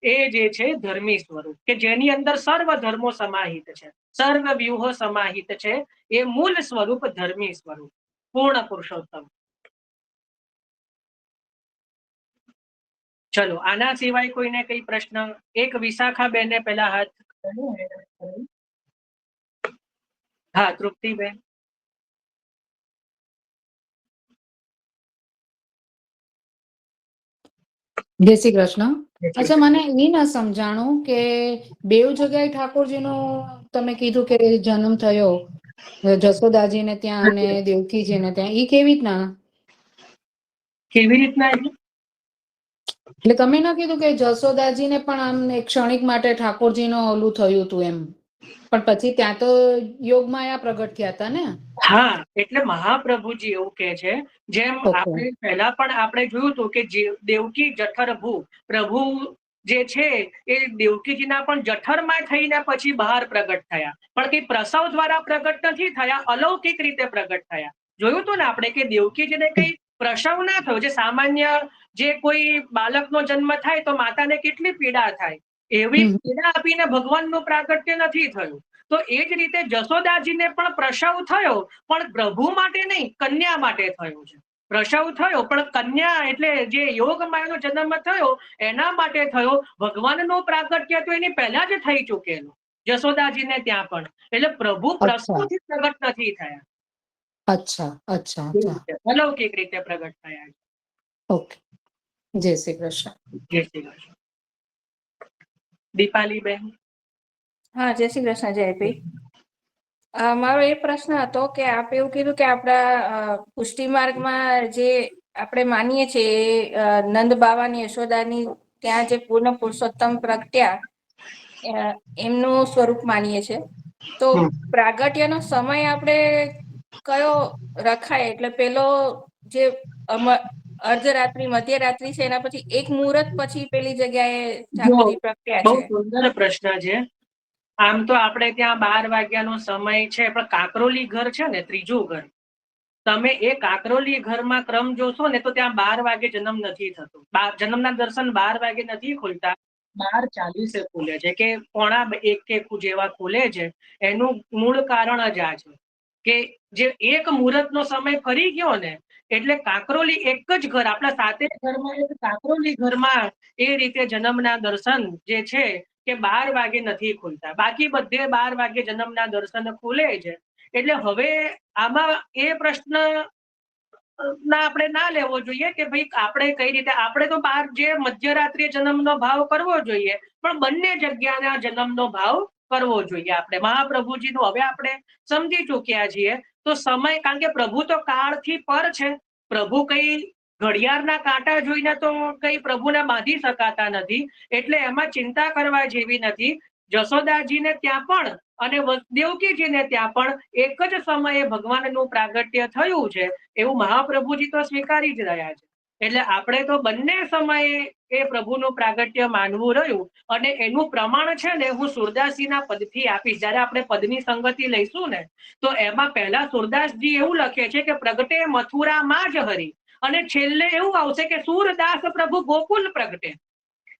એ જે છે ધર્મી સ્વરૂપ, કે જેની અંદર સર્વ ધર્મો સમાહિત છે, સર્વ વ્યુહો સમાહિત છે, એ મૂળ સ્વરૂપ ધર્મી સ્વરૂપ, પૂર્ણ પુરુષોત્તમ. ચલો આના સિવાય કોઈને કઈ પ્રશ્ન? એક વિશાખા બેને પેલા હાથ, હા તૃપ્તિબેન. જય શ્રી કૃષ્ણ. અચ્છા, મને એ ન સમજાણું કે બેઉ જગ્યાએ ઠાકોરજીનો તમે કીધું કે જન્મ થયો, જશોદાજીને ત્યાં અને દેવકીજીને ત્યાં, એ કેવી રીતના? કેવી રીતના? એટલે તમે ન કીધું કે જશોદાજીને પણ આમ એક ક્ષણિક માટે ઠાકોરજીનો ઓલું થયું હતું એમ, પણ પછી ત્યાં તો યોગમાયા પ્રગટ થયા હતા ને? હા, એટલે મહાપ્રભુજી એવું કહે છે, જેમ આપણે પહેલા પણ આપણે જોયું હતું કે દેવકી જઠર ભૂ, પ્રભુ જે છે એ દેવકીજીના પણ જઠરમાં થઈને પછી બહાર પ્રગટ થયા, પણ કઈ પ્રસવ દ્વારા પ્રગટ નથી થયા, અલૌકિક રીતે પ્રગટ થયા. જોયું હતું ને આપણે કે દેવકીજીને કઈ પ્રસવ ના થયો, જે સામાન્ય જે કોઈ બાળકનો જન્મ થાય તો માતાને કેટલી પીડા થાય, એવી પીડા આપીને ભગવાનનું પ્રાગટ્ય નથી થયું. તો એ જ રીતે જશોદાજીને પણ પ્રસવ થયો, પણ પ્રભુ માટે નહીં, કન્યા માટે થયો છે. પ્રસવ થયો પણ કન્યા એટલે જે યોગ માયાનો જન્મ થયો એના માટે થયો. ભગવાનનું પ્રાગટ્ય તો એની પહેલા જ થઈ ચૂકેલું જશોદાજીને ત્યાં પણ, એટલે પ્રભુ પ્રસવથી પ્રગટ નથી થયા. અચ્છા અચ્છા, અલૌકિક રીતે પ્રગટ થયા. ઓકે, જય શ્રી કૃષ્ણ. જય શ્રી કૃષ્ણ. દીપાલી બેન. હા, જય શ્રી કૃષ્ણ જયભાઈ. મારો એ પ્રશ્ન હતો કે આપ એવું કીધું કે આપણા પુષ્ટિ માર્ગમાં જે આપણે માનીએ છીએ નંદ બાવાની યશોદાની ત્યાં જે પૂર્ણ પુરુષોત્તમ પ્રગટ્યા એમનું સ્વરૂપ માનીએ છીએ, તો પ્રાગટ્યનો સમય આપણે કયો રખાય? એટલે પેલો જે અર્ધરાત્રિ મધ્યરાત્રિ છે એના પછી એક મુહૂર્ત પછી પેલી જગ્યાએ ઠાકોરજી પ્રગટ્યા બહુ છે. સુંદર પ્રશ્ન છે. આમ તો આપણે ત્યાં 12 વાગ્યાનો સમય છે, પણ કાકરોલી ઘર છે ને, ત્રીજું ઘર, તમે એ કાકરોલી ઘરમાં ક્રમ જોશો ને તો ત્યાં 12 વાગે જન્મ નથી થતો. જન્મના દર્શન 12 વાગે નથી ખુલતા, 12:40 ખુલે છે કે 12:45 જેવા ખુલે છે. એનું મૂળ કારણ જ આ છે કે જે એક મુહૂર્તનો સમય ફરી ગયો ને, એટલે કાકરોલી એક જ ઘર, આપણા 7 ઘરમાં એક કાકરોલી ઘરમાં એ રીતે જન્મના દર્શન જે છે કે 12 વાગે નથી ખુલતા. બાકી બધે 12 વાગે જન્મના દર્શન ખુલે છે. એટલે હવે આમાં એ પ્રશ્ન ના આપણે ના લેવો જોઈએ કે ભાઈ આપણે કઈ રીતે, આપણે તો બાર જે મધ્યરાત્રિ જન્મનો ભાવ કરવો જોઈએ, પણ બંને જગ્યાના જન્મનો ભાવ કરવો જોઈએ. આપણે મહાપ્રભુજીનું હવે આપણે સમજી ચૂક્યા છીએ, તો સમય, કારણ કે પ્રભુ તો કાળથી પર છે, પ્રભુ કઈ ઘડિયાળના કાંટા જોઈને તો કઈ પ્રભુને બાંધી શકાતા નથી, એટલે એમાં ચિંતા કરવા જેવી નથી. જશોદાજીને ત્યાં પણ અને દેવકીજીને ત્યાં પણ એક જ સમયે ભગવાનનું પ્રાગટ્ય થયું છે, એવું મહાપ્રભુજી તો સ્વીકારી જ રહ્યા છે. એટલે આપણે તો બંને સમયે એ પ્રભુનું પ્રાગટ્ય માનવું રહ્યું. અને એનું પ્રમાણ છે ને હું સુરદાસજીના પદથી આપીશ. જયારે આપણે પદની સંગતિ લઈશું ને, તો એમાં પહેલા સુરદાસજી એવું લખે છે કે પ્રગટે મથુરામાં જ હરી, અને છેલ્લે એવું આવશે કે સુરદાસ પ્રભુ ગોકુલ પ્રગટે.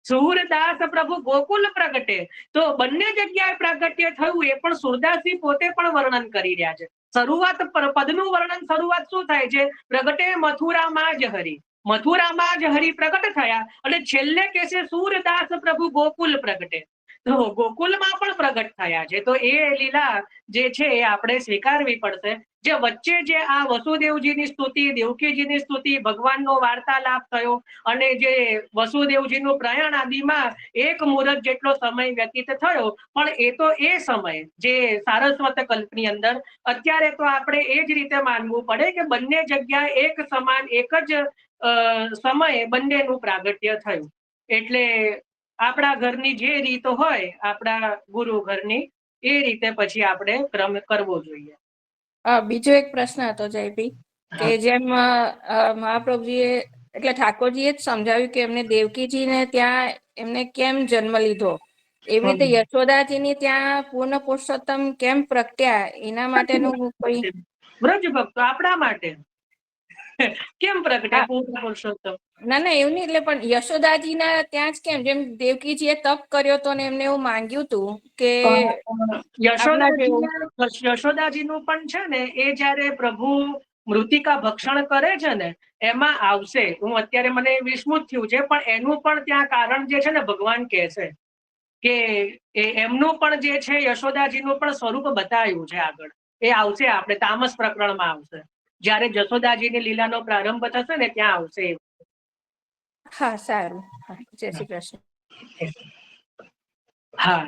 સુરદાસ પ્રભુ ગોકુલ પ્રગટે. તો બંને જગ્યાએ પ્રાગટ્ય થયું એ પણ સુરદાસજી પોતે પણ વર્ણન કરી રહ્યા છે. શરૂઆત પદનું વર્ણન શરૂઆત શું થાય છે? પ્રગટે મથુરામાં જ હરી, મથુરામાં જ હરી પ્રગટ થયા, અને છેલ્લે કે છે સુરદાસ પ્રભુ ગોકુલ પ્રગટે. તો ગોકુલમાં પણ પ્રગટ થયા છે. તો એ લીલા જે છે એ આપણે સ્વીકારવી પડશે. જે વચ્ચે જે આ વસુદેવજીની સ્તુતિ, દેવકીજીની સ્તુતિ, ભગવાનનો વાર્તાલાપ થયો, અને જે વસુદેવજીનું પ્રયાણ આદિમાં એક મુહૂર્ત જેટલો સમય વ્યતીત થયો, પણ એ તો એ સમય જે સારસ્વત કલ્પની અંદર. અત્યારે તો આપણે એ જ રીતે માનવું પડે કે બંને જગ્યાએ એક સમાન એક જ સમયે બંનેનું પ્રાગટ્ય થયું. એટલે આપણા ઘરની જે રીત હોય, આપણા ગુરુ ઘરની, એ રીતે પછી આપણે ક્રમ કરવો જોઈએ. બીજો એક પ્રશ્ન હતો જયભાઈ, કે જેમ મહાપ્રભુજીએ એટલે ઠાકોરજીએ જ સમજાવ્યું કે એમને દેવકીજીને ત્યાં એમને કેમ જન્મ લીધો, એવી રીતે યશોદાજીની ત્યાં પૂર્ણ પુરુષોત્તમ કેમ પ્રગટ્યા, એના માટેનું કોઈ વ્રજ ભક્તો આપણા માટે કેમ પ્રગટે પૂર્ણ પુરુષોત્તમ? ના એવું નહીં, એટલે પણ યશોદાજીના ત્યાં જ કેમ, જેમ દેવકીજીએ તપ કર્યો હતો ને એમને એવું માંગ્યું હતું કે યશોદાજીનું પણ છે ને, એ જયારે પ્રભુ મૃતિકા ભક્ષણ કરે છે ને, એમાં આવશે. હું અત્યારે મને વિસ્મૃત થયું છે, પણ એનું પણ ત્યાં કારણ જે છે ને, ભગવાન કહે છે કે એમનું પણ જે છે યશોદાજીનું પણ સ્વરૂપ બતાવ્યું છે આગળ. એ આવશે, આપણે તામસ પ્રકરણમાં આવશે, જયારે જશોદાજીની લીલાનો પ્રારંભ થશે ને ત્યાં આવશે. હા, સારું. જય શ્રી કૃષ્ણ. હા,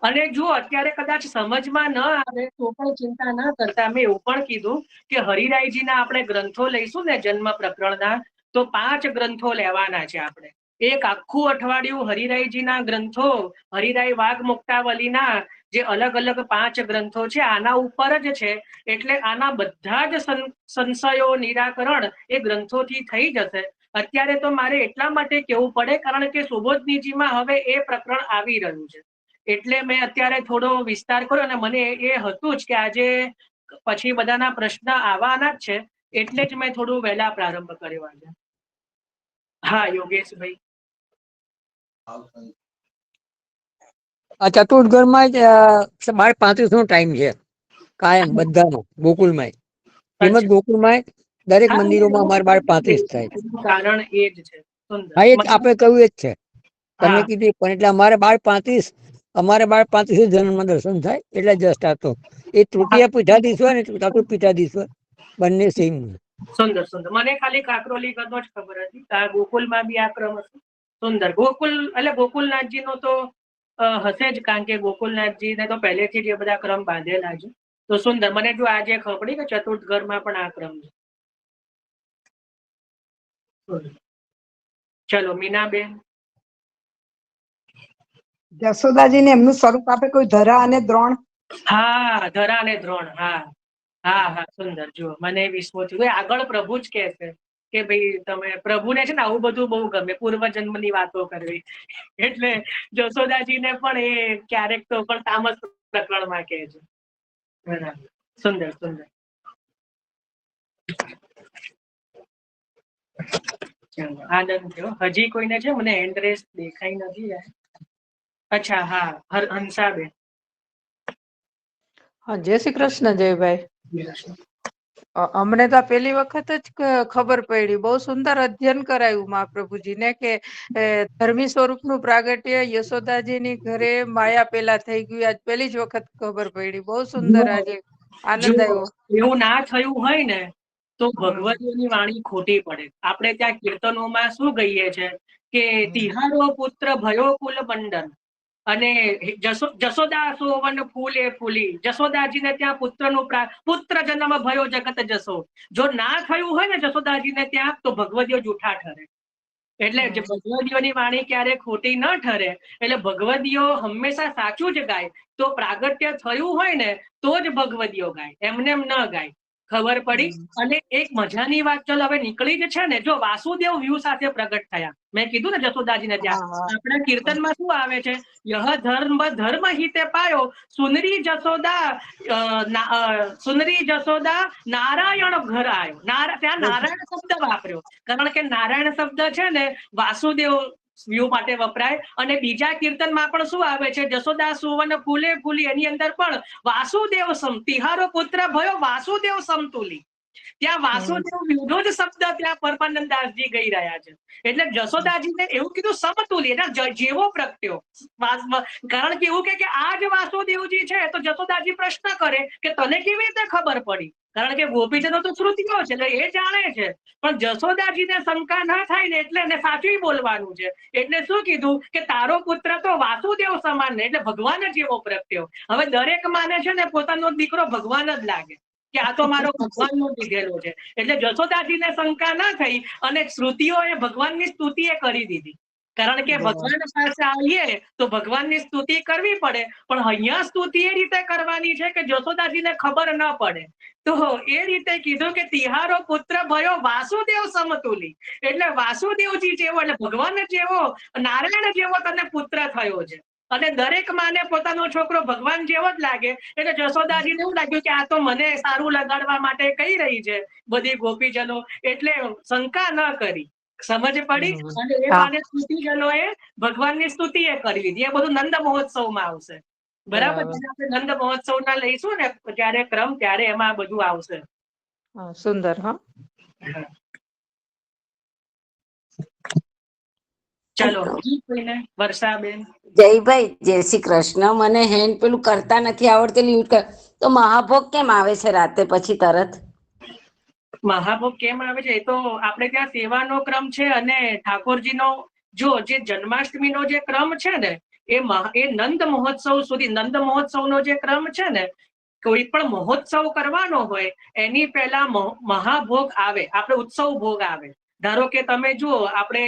અને જો અત્યારે કદાચ સમજમાં ન આવે તો પણ ચિંતા ના કરતા. મેં એવું પણ કીધું કે હરિરાયજીના આપણે ગ્રંથો લઈશું ને જન્મ પ્રકરણના, તો 5 ગ્રંથો લેવાના છે આપણે. એક આખું અઠવાડિયું હરિરાયજીના ગ્રંથો, હરિરાય વાઘ મુક્તાવલીના જે અલગ અલગ 5 ગ્રંથો છે, આના ઉપર જ છે. એટલે આના બધા જ સંશયો નિરાકરણ એ ગ્રંથોથી થઈ જશે. અત્યારે તો મારે એટલા માટે કહેવું પડે, કારણ કે સુબોધનીજીમાં હવે એ પ્રકરણ આવી રહ્યું છે, એટલે મેં અત્યારે થોડો વિસ્તાર કર્યો. અને મને એ હતું જ કે આજે પછી બધાના પ્રશ્ન આવવાના જ છે, એટલે જ મેં થોડું વહેલા પ્રારંભ કર્યો આજે. હા, યોગેશભાઈ. ચતુર્થગઢમાં જ 12:35 નો ટાઈમ છે કાયમ બધાનો, ગોકુલમાં. શ્રીમદ ગોકુલમાં દરેક મંદિરોમાં અમારે 12:35 થાય. કારણ એ જ છે. હા, એ આપણે કહ્યું એ જ છે, તમે કીધું પણ. એટલે અમારે 12:35, અમારે 12:35 જન્મ દર્શન થાય. એટલે જસ્ટ આતો એ તૃતીય પીઠાધીશ હોય ને ચતુર્થ પીઠાધીશ હોય, બંને સેમ. સુંદર સુંદર. મને ખાલી કાકરોલી ગઢનો જ ખબર હતી. ગોકુલમાં બી આ ક્રમ હશે. સુંદર. ગોકુલ એટલે ગોકુલનાથજી નો તો હશે જ, કારણ કે ગોકુલનાથજી ને તો પહેલેથી જ એ બધા ક્રમ બાંધેલા છે. તો સુંદર. મને જો આજે ખબર પડી કે ચતુર્થગઢમાં પણ આ ક્રમ છે. ચલો મીનાબેન. જશોદાજીને એમનું સ્વરૂપ આપે કોઈ ધરા અને દ્રોણ. હા, ધરા અને દ્રોણ. હા હા હા, સુંદર. જો મને વિશ્વ થયું. આગળ પ્રભુ જ કે છે કે ભાઈ તમે, પ્રભુને છે ને આવું બધું બહુ ગમે, પૂર્વજન્મની વાતો કરવી. એટલે જશોદાજીને પણ એ ક્યારેક તો પણ તામસ પ્રકરણમાં કહે છે. બરાબર. સુંદર સુંદર. ચાલો, આનંદ થયો. હજી કોઈને છે? મને હેન્ડ રેસ દેખાઈ નથી. અચ્છા, હા, હંસાબેન. હા, જય શ્રી કૃષ્ણ જયભાઈ. અમને તો પેલી વખત જ ખબર પડી. બહુ સુંદર અધ્યયન કરાયું મહાપ્રભુજીને કે ધર્મી સ્વરૂપનું પ્રાગટ્ય યશોદાજીની ઘરે માયા પેલા થઈ ગયું. આજ પેલી જ વખત ખબર પડી. બહુ સુંદર આજે આનંદ આવ્યો. એવું ના થયું હોય ને તો ભગવતીઓની વાણી ખોટી પડે. આપણે ત્યાં કીર્તનોમાં શું ગઈએ છે કે તિહારો પુત્ર ભયો કુલ મંડન અને જશોદા સોવન ફૂલે ફૂલી. જશોદાજીને ત્યાં પુત્ર જન્મ ભયો જગત જશો. જો ના થયું હોય ને જશોદાજીને ત્યાં તો ભગવતીઓ જૂઠા ઠરે. એટલે ભગવદીઓની વાણી ક્યારે ખોટી ન ઠરે. એટલે ભગવદીઓ હંમેશા સાચું જ ગાય. તો પ્રાગટ્ય થયું હોય ને તો જ ભગવદીઓ ગાય, એમને એમ ન ગાય. ખબર પડી? અને એક મજાની વાત ચાલો હવે નીકળી જ છે ને, જો વાસુદેવ વ્યૂ સાથે પ્રગટ થયા, મેં કીધું ને જશોદાજીને ત્યાં આપણા કીર્તનમાં શું આવે છે, યહ ધર્મ હિતે પાયો સુનરી જશોદા નારાયણ ઘર આવ્યો. ત્યાં નારાયણ શબ્દ વાપર્યો, કારણ કે નારાયણ શબ્દ છે ને વાસુદેવ વ્યૂ માટે વપરાય. અને બીજા કીર્તનમાં પણ શું આવે છે, જશોદા સુવન ફૂલે ફૂલી, એની અંદર પણ વાસુદેવ તિહારો પુત્ર ભયો વાસુદેવ સમતુલી. ત્યાં વાસુદેવ વ્યૂનો જ શબ્દ ત્યાં પરમાનંદદાસજી ગઈ રહ્યા છે. એટલે જશોદાજીને એવું કીધું સમતુલી, એટલે જેવો પ્રગટ્યો. કારણ કે એવું કે આ જ વાસુદેવજી છે. તો જશોદાજી પ્રશ્ન કરે કે તને કેવી રીતે ખબર પડી? કારણ કે ગોપીજનો તો શ્રુતિઓ છે, એટલે એ જાણે છે. પણ જશોદાજીને શંકા ના થાય ને એટલે એને સાચું બોલવાનું છે. એટલે શું કીધું કે તારો પુત્ર તો વાસુદેવ સમાન ને, એટલે ભગવાન જ એવો પ્રગટ્યો. હવે દરેક માને છે ને પોતાનો દીકરો ભગવાન જ લાગે કે આ તો મારો ભગવાન નો દીધેલો છે. એટલે જશોદાજીને શંકા ના થઈ અને શ્રુતિઓ એ ભગવાનની સ્તુતિ એ કરી દીધી. કારણ કે ભગવાન પાસે આવીએ તો ભગવાનની સ્તુતિ કરવી પડે. પણ અહીંયા સ્તુતિ એ રીતે કરવાની છે કે જશોદાજીને ખબર ન પડે. તો એ રીતે કીધું કે તિહારો પુત્ર ભયો વાસુદેવ સમતુલી. એટલે વાસુદેવજી જેવો, એટલે ભગવાન જેવો, નારાયણ જેવો તને પુત્ર થયો છે. અને દરેક માને પોતાનો છોકરો ભગવાન જેવો જ લાગે. એટલે જશોદાજીને એવું લાગ્યું કે આ તો મને સારું લગાડવા માટે કહી રહી છે બધી ગોપીજનો, એટલે શંકા ન કરી. સમજ પડી? અને એ માને સ્તુતિજનો એ ભગવાનની સ્તુતિ એ કરી લીધી. એ બધું નંદ મહોત્સવમાં આવશે. બરાબર? આપણે નંદ મહોત્સવ ના લઈશું ને ત્યારે ક્રમ, ત્યારે એમાં બધું આવશે. સુંદર. હા, ચલો વર્ષાબેન. જયભાઈ, જય શ્રી કૃષ્ણ. મને હેન્ડ પેલું કરતા નથી આવડતું, તો મહાભોગ કેમ આવે છે રાતે પછી તરત? મહાભોગ કેમ આવે છે એ તો આપણે ત્યાં સેવાનો ક્રમ છે. અને ઠાકોરજીનો જે જન્માષ્ટમીનો જે ક્રમ છે ને એ નંદ મહોત્સવ સુધી, નંદ મહોત્સવનો જે ક્રમ છે ને, કોઈ પણ મહોત્સવ કરવાનો હોય એની પહેલા મહાભોગ આવે, આપણે ઉત્સવ ભોગ આવે. ધારો કે તમે જુઓ, આપણે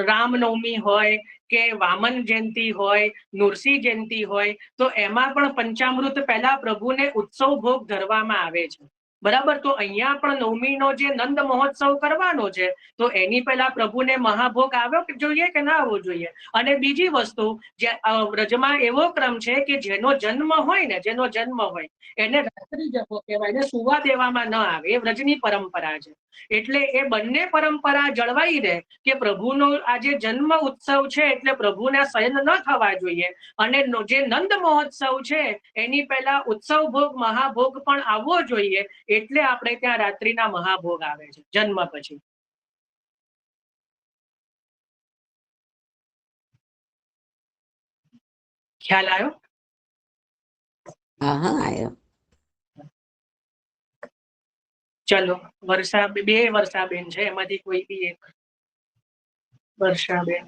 રામનવમી હોય કે વામન જયંતિ હોય, નૃસિંહ જયંતિ હોય, તો એમાં પણ પંચામૃત પહેલા પ્રભુને ઉત્સવ ભોગ ધરવામાં આવે છે. બરાબર? તો અહીંયા પણ નવમીનો જે નંદ મહોત્સવ કરવાનો છે તો એની પહેલા પ્રભુને મહાભોગ આવ્યો જોઈએ કે ના આવવો જોઈએ? અને બીજી વસ્તુ, જે વ્રજમાં એવો ક્રમ છે કે જેનો જન્મ હોય એને રાત્રિ જપો કહેવાય, એને સુવા દેવામાં ન આવે. એ વ્રજની પરંપરા છે. એટલે એ બંને પરંપરા જળવાઈ રહે કે પ્રભુનો આ જે જન્મ ઉત્સવ છે એટલે પ્રભુના શયન ન થવા જોઈએ. અને જે નંદ મહોત્સવ છે એની પહેલા ઉત્સવ ભોગ, મહાભોગ પણ આવવો જોઈએ. એટલે આપણે ત્યાં રાત્રિના મહાભોગ આવે છે જન્મ પછી. ખ્યાલ આવ્યો? હા હા, આવ્યો. ચલો, બે વર્ષાબેન છે, એમાંથી કોઈ બી એક. વર્ષાબેન.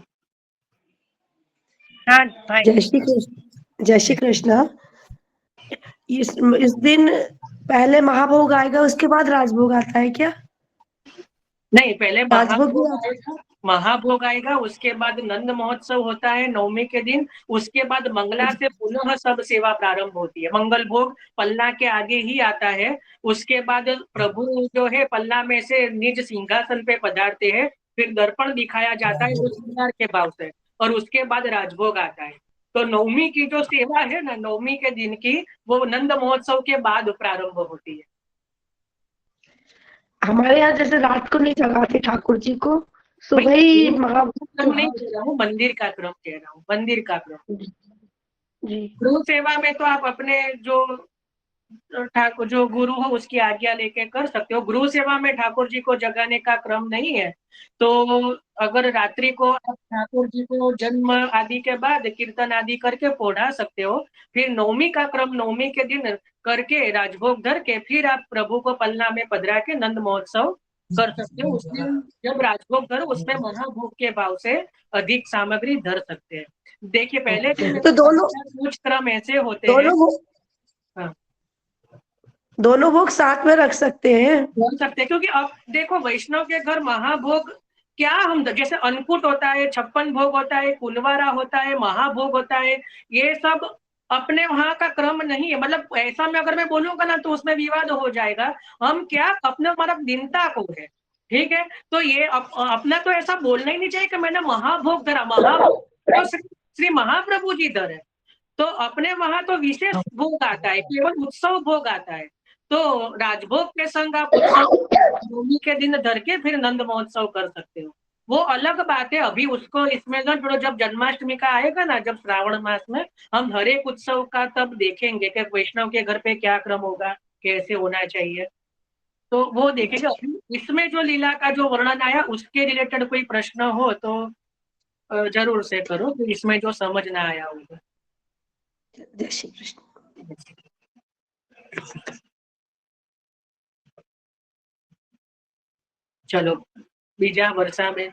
जय श्री कृष्ण। इस दिन पहले महाभोग आएगा, उसके बाद राजभोग आता है क्या? नहीं, पहले राजभोग महाभोग आएगा, उसके बाद नंद महोत्सव होता है नवमी के दिन। उसके बाद मंगला से पुनः सब सेवा प्रारंभ होती है। मंगल भोग पल्ला के आगे ही आता है। उसके बाद प्रभु जो है पल्ला में से निज सिंहासन पे पधारते हैं, फिर दर्पण दिखाया जाता है वो श्रृंगार के भाव से, और उसके बाद राजभोग आता है। तो नवमी की जो सेवा है ना, नवमी के दिन की, वो नंद महोत्सव के बाद प्रारंभ होती है। हमारे यहाँ जैसे रात को नहीं जगाते ठाकुर जी को, सुबह ही महाभोग। नहीं कह रहा हूँ, मंदिर का क्रम कह रहा हूँ, मंदिर का क्रम। जी। गृह सेवा में तो आप अपने जो ठाकुर जो गुरु हो उसकी आज्ञा लेके कर सकते हो। गुरु सेवा में ठाकुर जी को जगाने का क्रम नहीं है, तो अगर रात्रि को आप ठाकुर जी को जन्म आदि के बाद कीर्तन आदि करके पढ़ा सकते हो। फिर नवमी का क्रम नवमी के दिन करके राजभोग धर के फिर आप प्रभु को पलना में पधरा के नंद महोत्सव कर सकते हो। उसमें जब राजभोग धरो उसमें महाभोग के भाव से अधिक सामग्री धर सकते हैं। देखिए पहले दिन में तो दोनों कुछ क्रम ऐसे होते हैं। दोनों भोग हाँ। दोनों भोग साथ में रख सकते हैं। बोल सकते हैं, क्योंकि अब देखो वैष्णव के घर महाभोग क्या हम जैसे अन्नकूट होता है, 56 भोग होता है, कुलवारा होता है, महाभोग होता है, ये सब अपने वहां का क्रम नहीं है। मतलब ऐसा में अगर मैं बोलूंगा ना तो उसमें विवाद हो जाएगा। हम क्या अपने मतलब दिनता को है, ठीक है। तो ये अपना तो ऐसा बोलना ही नहीं चाहिए कि मैंने महाभोग धरा। महाभोग तो श्री महाप्रभु जी धरे। तो अपने वहां तो विशेष भोग आता है, केवल उत्सव भोग आता है। तो राजभोग के संग आप उत्सव नवमी के दिन धर के फिर नंद महोत्सव कर सकते हो, वो अलग बात है। अभी उसको इसमें न जोड़ो। जब जन्माष्टमी का आएगा ना, जब श्रावण मास में हम हर एक उत्सव का तब देखेंगे कि वैष्णव के घर पे क्या क्रम होगा, कैसे होना चाहिए, तो वो देखेंगे। अभी इसमें जो लीला का जो वर्णन आया उसके रिलेटेड कोई प्रश्न हो तो जरूर से करो, तो इसमें जो समझ ना आया होगा। जय श्री कृष्ण। चलो बीजा वर्षाबेन।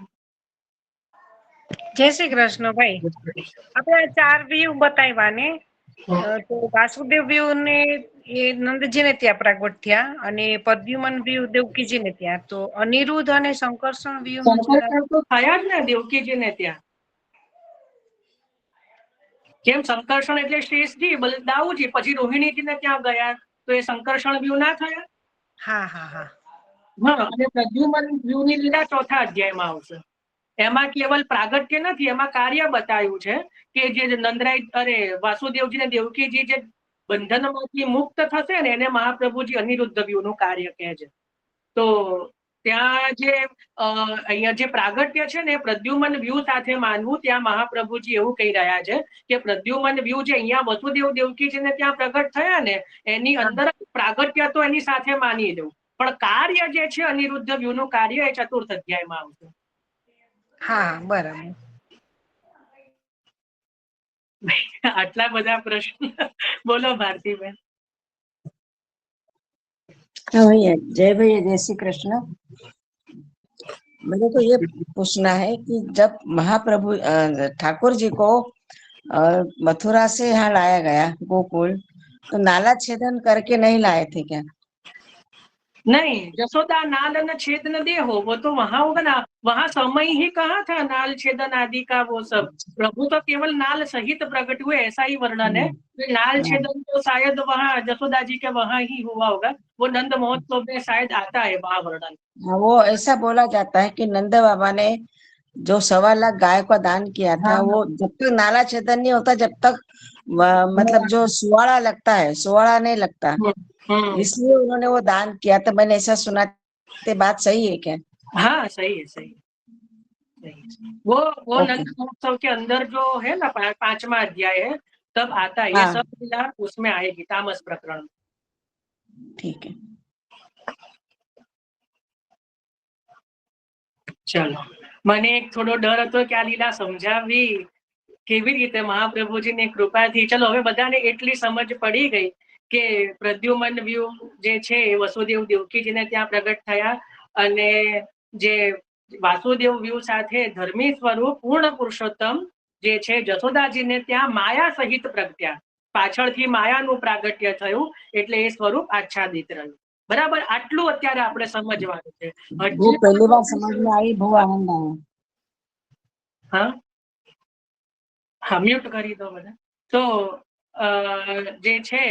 જય શ્રી કૃષ્ણ ભાઈ. આપણે 4 વ્યૂ બતાવ્યા ને, તો વાસુદેવ વ્યૂ ને એ નંદજીને ત્યાં પ્રગટ થયા અને પદ્યુમન વ્યૂ દેવકીજીને ત્યાં. તો અનિરુદ્ધ અને શંકર્ષણ વ્યૂ શંકરસર તો થયા જ ને દેવકીજીને ત્યાં. કેમ શંકર્ષણ એટલે શ્રેષ્ઠજી બલદાઉજી, પછી રોહિણીજીને ત્યાં ગયા તો એ શંકર્ષણ વ્યૂ ના થયા? હા હા હા. હા, અને પ્રદ્યુમન વ્યૂની લીલા ચોથા અધ્યાયમાં આવશે. એમાં કેવલ પ્રાગટ્ય નથી, એમાં કાર્ય બતાવ્યું છે કે જે નંદરાય અરે વાસુદેવજી ને દેવકીજી જે બંધનમાંથી મુક્ત થશે ને એને મહાપ્રભુજી અનિરુદ્ધ વ્યૂનું કાર્ય કહે છે. તો ત્યાં જે અહીંયા જે પ્રાગટ્ય છે ને પ્રદ્યુમન વ્યૂ સાથે માનવું, ત્યાં મહાપ્રભુજી એવું કહી રહ્યા છે કે પ્રદ્યુમન વ્યૂ જે અહીંયા વસુદેવ દેવકીજીને ત્યાં પ્રગટ થયા ને એની અંદર પ્રાગટ્ય તો એની સાથે માની લેવું, પણ કાર્ય જે છે અનિરુદ્ધ વ્યૂનું કાર્ય એ ચતુર્થ અધ્યાયમાં આવશે. હા બરાબર. આટલા બધા પ્રશ્ન બોલો ભારતીબેન. हाँ भैया, जय भैया, जय श्री कृष्ण। मुझे तो ये पूछना है कि जब महाप्रभु ठाकुर जी को मथुरा से यहाँ लाया गया गोकुल, तो नाला छेदन करके नहीं लाए थे क्या? नहीं, जसोदा नाल न छेदन दे हो, वो तो वहां होगा ना। वहां समय ही कहाँ था नाल छेदन आदि का, वो सब प्रभु तो केवल नाल सहित प्रकट हुए, ऐसा ही वर्णन है। तो नाल छेदन तो शायद वहां जसोदा जी के वहां ही हुआ होगा, वो नंद महोत्सव में शायद आता है वहां वर्णन। हाँ, वो ऐसा बोला जाता है कि नंद बाबा ने जो 1.25 लाख गाय का दान किया था, वो जब तक नाला छेदन नहीं होता, जब तक मतलब जो सुवाड़ा लगता है, सुवाड़ा नहीं लगता, इसलिए उन्होंने वो दान किया था। मैंने ऐसा सुना, ते बात सही है क्या? हाँ सही है, सही है। वो नंद महोत्सव के अंदर जो है ना 5वां अध्याय है तब आता है। ये सब लीला उसमें आएगी, तामस प्रकरण। ठीक है, चलो, મને એક થોડો ડર હતો કે આ લીલા સમજાવવી કેવી રીતે મહાપ્રભુજીની કૃપાથી. ચલો હવે બધાને એટલી સમજ પડી ગઈ કે પ્રદ્યુમન વ્યૂ જે છે એ વસુદેવ દેવકીજીને ત્યાં પ્રગટ થયા અને જે વાસુદેવ વ્યૂ સાથે ધર્મી સ્વરૂપ પૂર્ણ પુરુષોત્તમ જે છે જશોદાજીને ત્યાં માયા સહિત પ્રગટ્યા. પાછળથી માયાનું પ્રાગટ્ય થયું એટલે એ સ્વરૂપ આચ્છાદિત રહ્યું. બરાબર, આટલું અત્યારે આપણે સમજવાનું છે. वो पहली बार समझ में आई, बहुत आनंद आया। हाँ हाँ, म्यूट કરી દો બધા. તો જે છે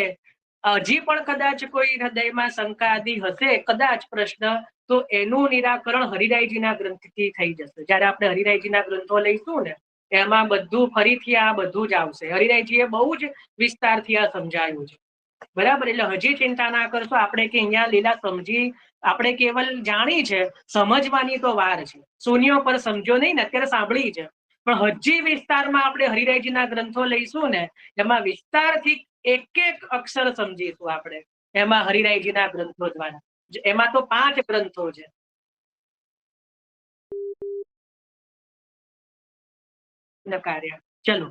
હજી પણ કદાચ કોઈ હૃદયમાં શંકા આદि હશે, કદાચ પ્રશ્ન, તો એનું નિરાકરણ હરિરાયજીના ગ્રંથથી થઈ જશે. જ્યારે આપણે હરિરાયજીના ગ્રંથો લઈશું ને એમાં બધું ફરીથી આ બધું જ આવશે. હરિરાયજીએ બહુ જ વિસ્તારથી આ સમજાવ્યું છે. બરાબર, એટલે હજી ચિંતા ના કરશો. આપણે કે અહીંયા લીલા સમજી, આપણે કેવલ જાણી છે, સમજવાની તો વાર છે. શૂન્યો પર સમજો નહીં ને, અત્યારે સાંભળી છે, પણ હજી વિસ્તારમાં આપણે હરિરાયજીના ગ્રંથો લઈશું ને એમાં વિસ્તારથી એક એક અક્ષર સમજીશું આપણે. એમાં હરિરાયજીના ગ્રંથો દ્વારા. એમાં તો 5 ગ્રંથો છે. કાર્ય ચલો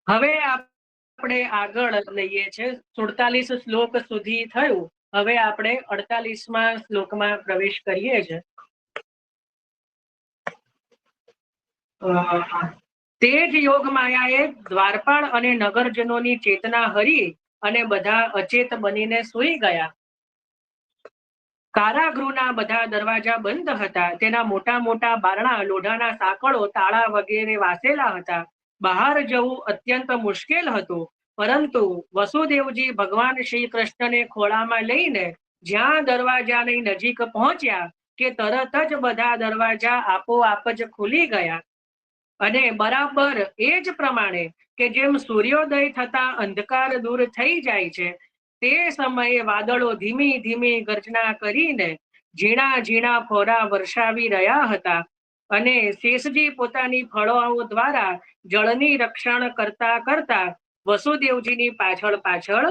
હવે આપણે આગળ લઈએ છે. 47 શ્લોક સુધી થયું. હવે આપણે 48મા શ્લોકમાં પ્રવેશ કરીએ છીએ. તે જ યોગ માયાએ દ્વારપાળ અને નગરજનોની ચેતના હરી અને બધા અચેત બનીને સૂઈ ગયા. કારાગૃહના બધા દરવાજા બંધ હતા. તેના મોટા મોટા બારણા, લોઢાના સાંકળો, તાળા વગેરે વાસેલા હતા. બહાર જવું અત્યંત મુશ્કેલ હતું. પરંતુ વસુદેવજી ભગવાન શ્રી કૃષ્ણને ખોળામાં લઈને જ્યાં દરવાજાની નજીક પહોંચ્યા કે તરત જ બધા દરવાજા આપોઆપ જ ખુલી ગયા. અને બરાબર એ જ પ્રમાણે કે જેમ સૂર્યોદય થતા અંધકાર દૂર થઈ જાય છે તે સમયે વાદળો ધીમી ધીમી ગર્જના કરીને ઝીણા ઝીણા ફોરા વર્ષાવી રહ્યા હતા. અને શેષજી પોતાની ફળોઓ દ્વારા જળની રક્ષણ કરતા કરતા વસુદેવજીની પાછળ પાછળ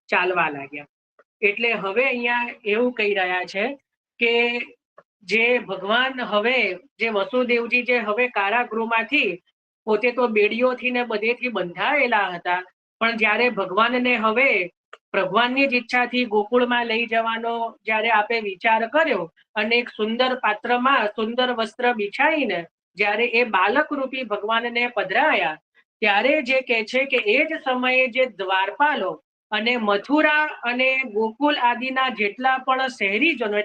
ચાલવા લાગ્યા. એટલે હવે અહીંયા એવું કહી રહ્યા છે કે જે ભગવાન હવે જે વસુદેવજી જે હવે કારાગૃહમાંથી પોતે તો બેડીઓથી ને બધેથી બંધાયેલા હતા, પણ જ્યારે ભગવાનને હવે ભગવાનની જ ઈચ્છાથી ગોકુળમાં લઈ જવાનો જ્યારે આપે વિચાર કર્યો અને એક સુંદર પાત્રમાં સુંદર વસ્ત્ર બિછાઈને જ્યારે એ બાલક રૂપી ભગવાનને પધરાયા ત્યારે જે કહે છે કે એ જ સમયે જે દ્વારપાલો અને મથુરા અને ગોકુલ આદિના જેટલા પણ શહેરીજનો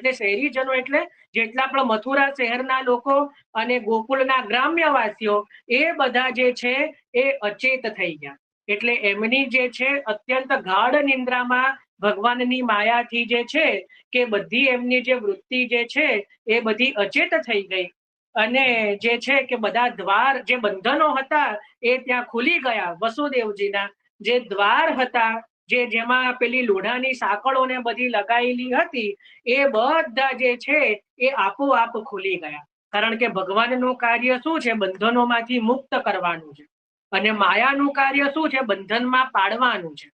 એટલે જેટલા પણ મથુરા શહેરના લોકો અને ગોકુળના ગ્રામ્યવાસીઓ એ બધા જે છે એ અચેત થઈ ગયા. એટલે એમની જે છે અત્યંત ગાઢ નિંદ્રામાં ભગવાનની માયાથી જે છે કે બધી એમની જે વૃત્તિ જે છે એ બધી અચેત થઈ ગઈ. અને જે છે કે બધા દ્વાર જે બંધનો હતા એ ત્યાં ખુલી ગયા. વસુદેવજીના જે દ્વાર હતા જેમાં પેલી લોઢાની સાંકળોને બધી લગાવેલી હતી એ બધા જે છે એ આપોઆપ ખુલી ગયા. કારણ કે ભગવાનનું કાર્ય શું છે? બંધનોમાંથી મુક્ત કરવાનું છે. અને માયાનું કાર્ય શું છે? બંધનમાં પાડવાનું છે.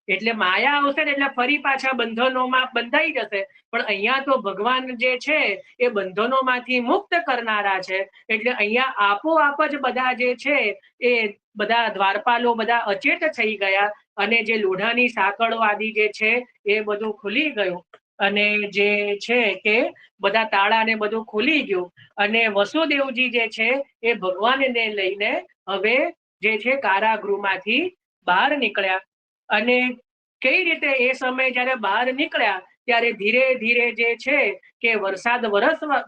એટલે માયા આવશે ને એટલે ફરી પાછા બંધનોમાં બંધાઈ જશે. પણ અહીંયા તો ભગવાન જે છે એ બંધનોમાંથી મુક્ત કરનારા છે. એટલે અહીંયા આપોઆપ જ બધા જે છે એ બધા દ્વારપાલો બધા અચેત થઈ ગયા અને જે લોઢાની સાંકળો આદિ જે છે એ બધું ખુલી ગયું. અને જે છે કે બધા તાળા ને બધું ખુલી ગયું અને વસુદેવજી જે છે એ ભગવાનને લઈને હવે જે છે કારાગૃહમાંથી બહાર નીકળ્યા. અને કઈ રીતે એ સમય જ્યારે બહાર નીકળ્યા ત્યારે ધીરે ધીરે જે છે કે વરસાદ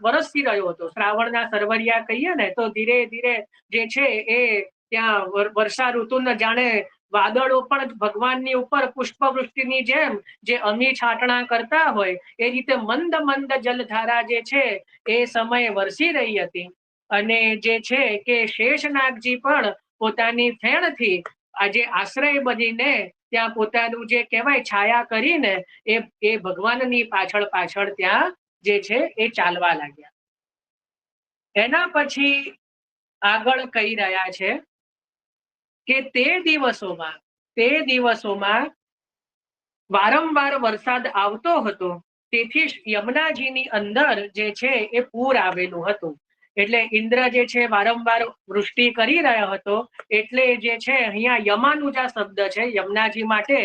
વરસી રહ્યો હતો. શ્રાવણના સરવરિયા કહીએ ને તો ધીરે ધીરે જે છે એ ત્યાં વર્ષા ઋતુને જાણે વાદળો પણ ભગવાનની ઉપર પુષ્પવૃષ્ટિની જેમ જે અમી છાંટણા કરતા હોય એ રીતે મંદ મંદ જલધારા જે છે એ સમયે વરસી રહી હતી. અને જે છે કે શેષનાગજી પણ પોતાની ફેણથી આજે આશ્રય બનીને ત્યાં પોતાનું જે કહેવાય છાયા કરીને એ ભગવાનની પાછળ પાછળ ત્યાં જે છે એ ચાલવા લાગ્યા. એના પછી આગળ કહી રહ્યા છે કે તે દિવસોમાં વારંવાર વરસાદ આવતો હતો. તેથી યમુનાજીની અંદર જે છે એ પૂર આવેલું હતું. એટલે ઇન્દ્ર જે છે વારંવાર વૃષ્ટિ કરી રહ્યો હતો એટલે જે છે અહીંયા યમાનુજા શબ્દ છે યમુનાજી માટે.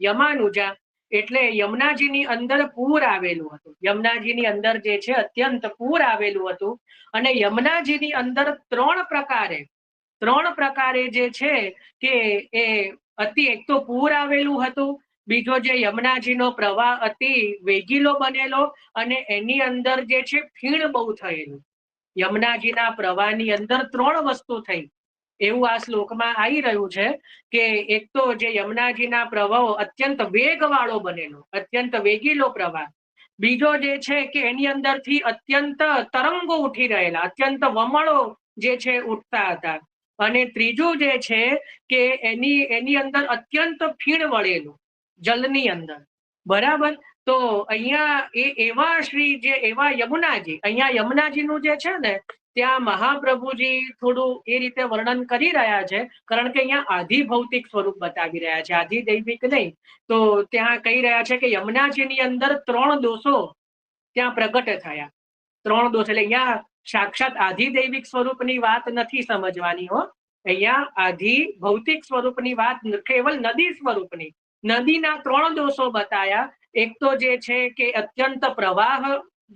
યમાનુજા એટલે યમુનાજીની અંદર પૂર આવેલું હતું. યમુનાજીની અંદર જે છે અત્યંત પૂર આવેલું હતું. અને યમુનાજીની અંદર ત્રણ પ્રકારે જે છે કે એ એક તો પૂર આવેલું હતું. બીજો જે યમુનાજીનો પ્રવાહ અતિ વેગીલો બનેલો અને એની અંદર જે છે ફીણ બહુ થયેલું. યમુનાજીના પ્રવાહની અંદર ત્રણ વસ્તુ થઈ એવું આ શ્લોકમાં આવી રહ્યું છે કે એક તો જે યમુનાજીના પ્રવાહો અત્યંત વેગવાળો બનેલો, અત્યંત વેગીલો પ્રવાહ. બીજો જે છે કે એની અંદરથી અત્યંત તરંગો ઉઠી રહેલા, અત્યંત વમળો જે છે ઉઠતા હતા. અને ત્રીજું જે છે કે એની અંદર અત્યંત ફીણ વળેલું જલની અંદર. બરાબર. તો અહીંયા એવા યમુનાજી, અહીંયા યમુનાજીનું જે છે ને ત્યાં મહાપ્રભુજી થોડું એ રીતે વર્ણન કરી રહ્યા છે, કારણ કે અહીંયા આધિ ભૌતિક સ્વરૂપ બતાવી રહ્યા છે, આધિ દૈવિક નહીં. તો ત્યાં કહી રહ્યા છે કે યમુનાજીની અંદર 3 દોષો ત્યાં પ્રગટ થયા. 3 દોષ એટલે અહીંયા સાક્ષાત આધિ દૈવિક સ્વરૂપની વાત નથી સમજવાની હો. અહીંયા આધિ ભૌતિક સ્વરૂપની વાત, કેવલ નદી સ્વરૂપની, નદીના 3 દોષો બતાયા. એક તો જે છે કે અત્યંત પ્રવાહ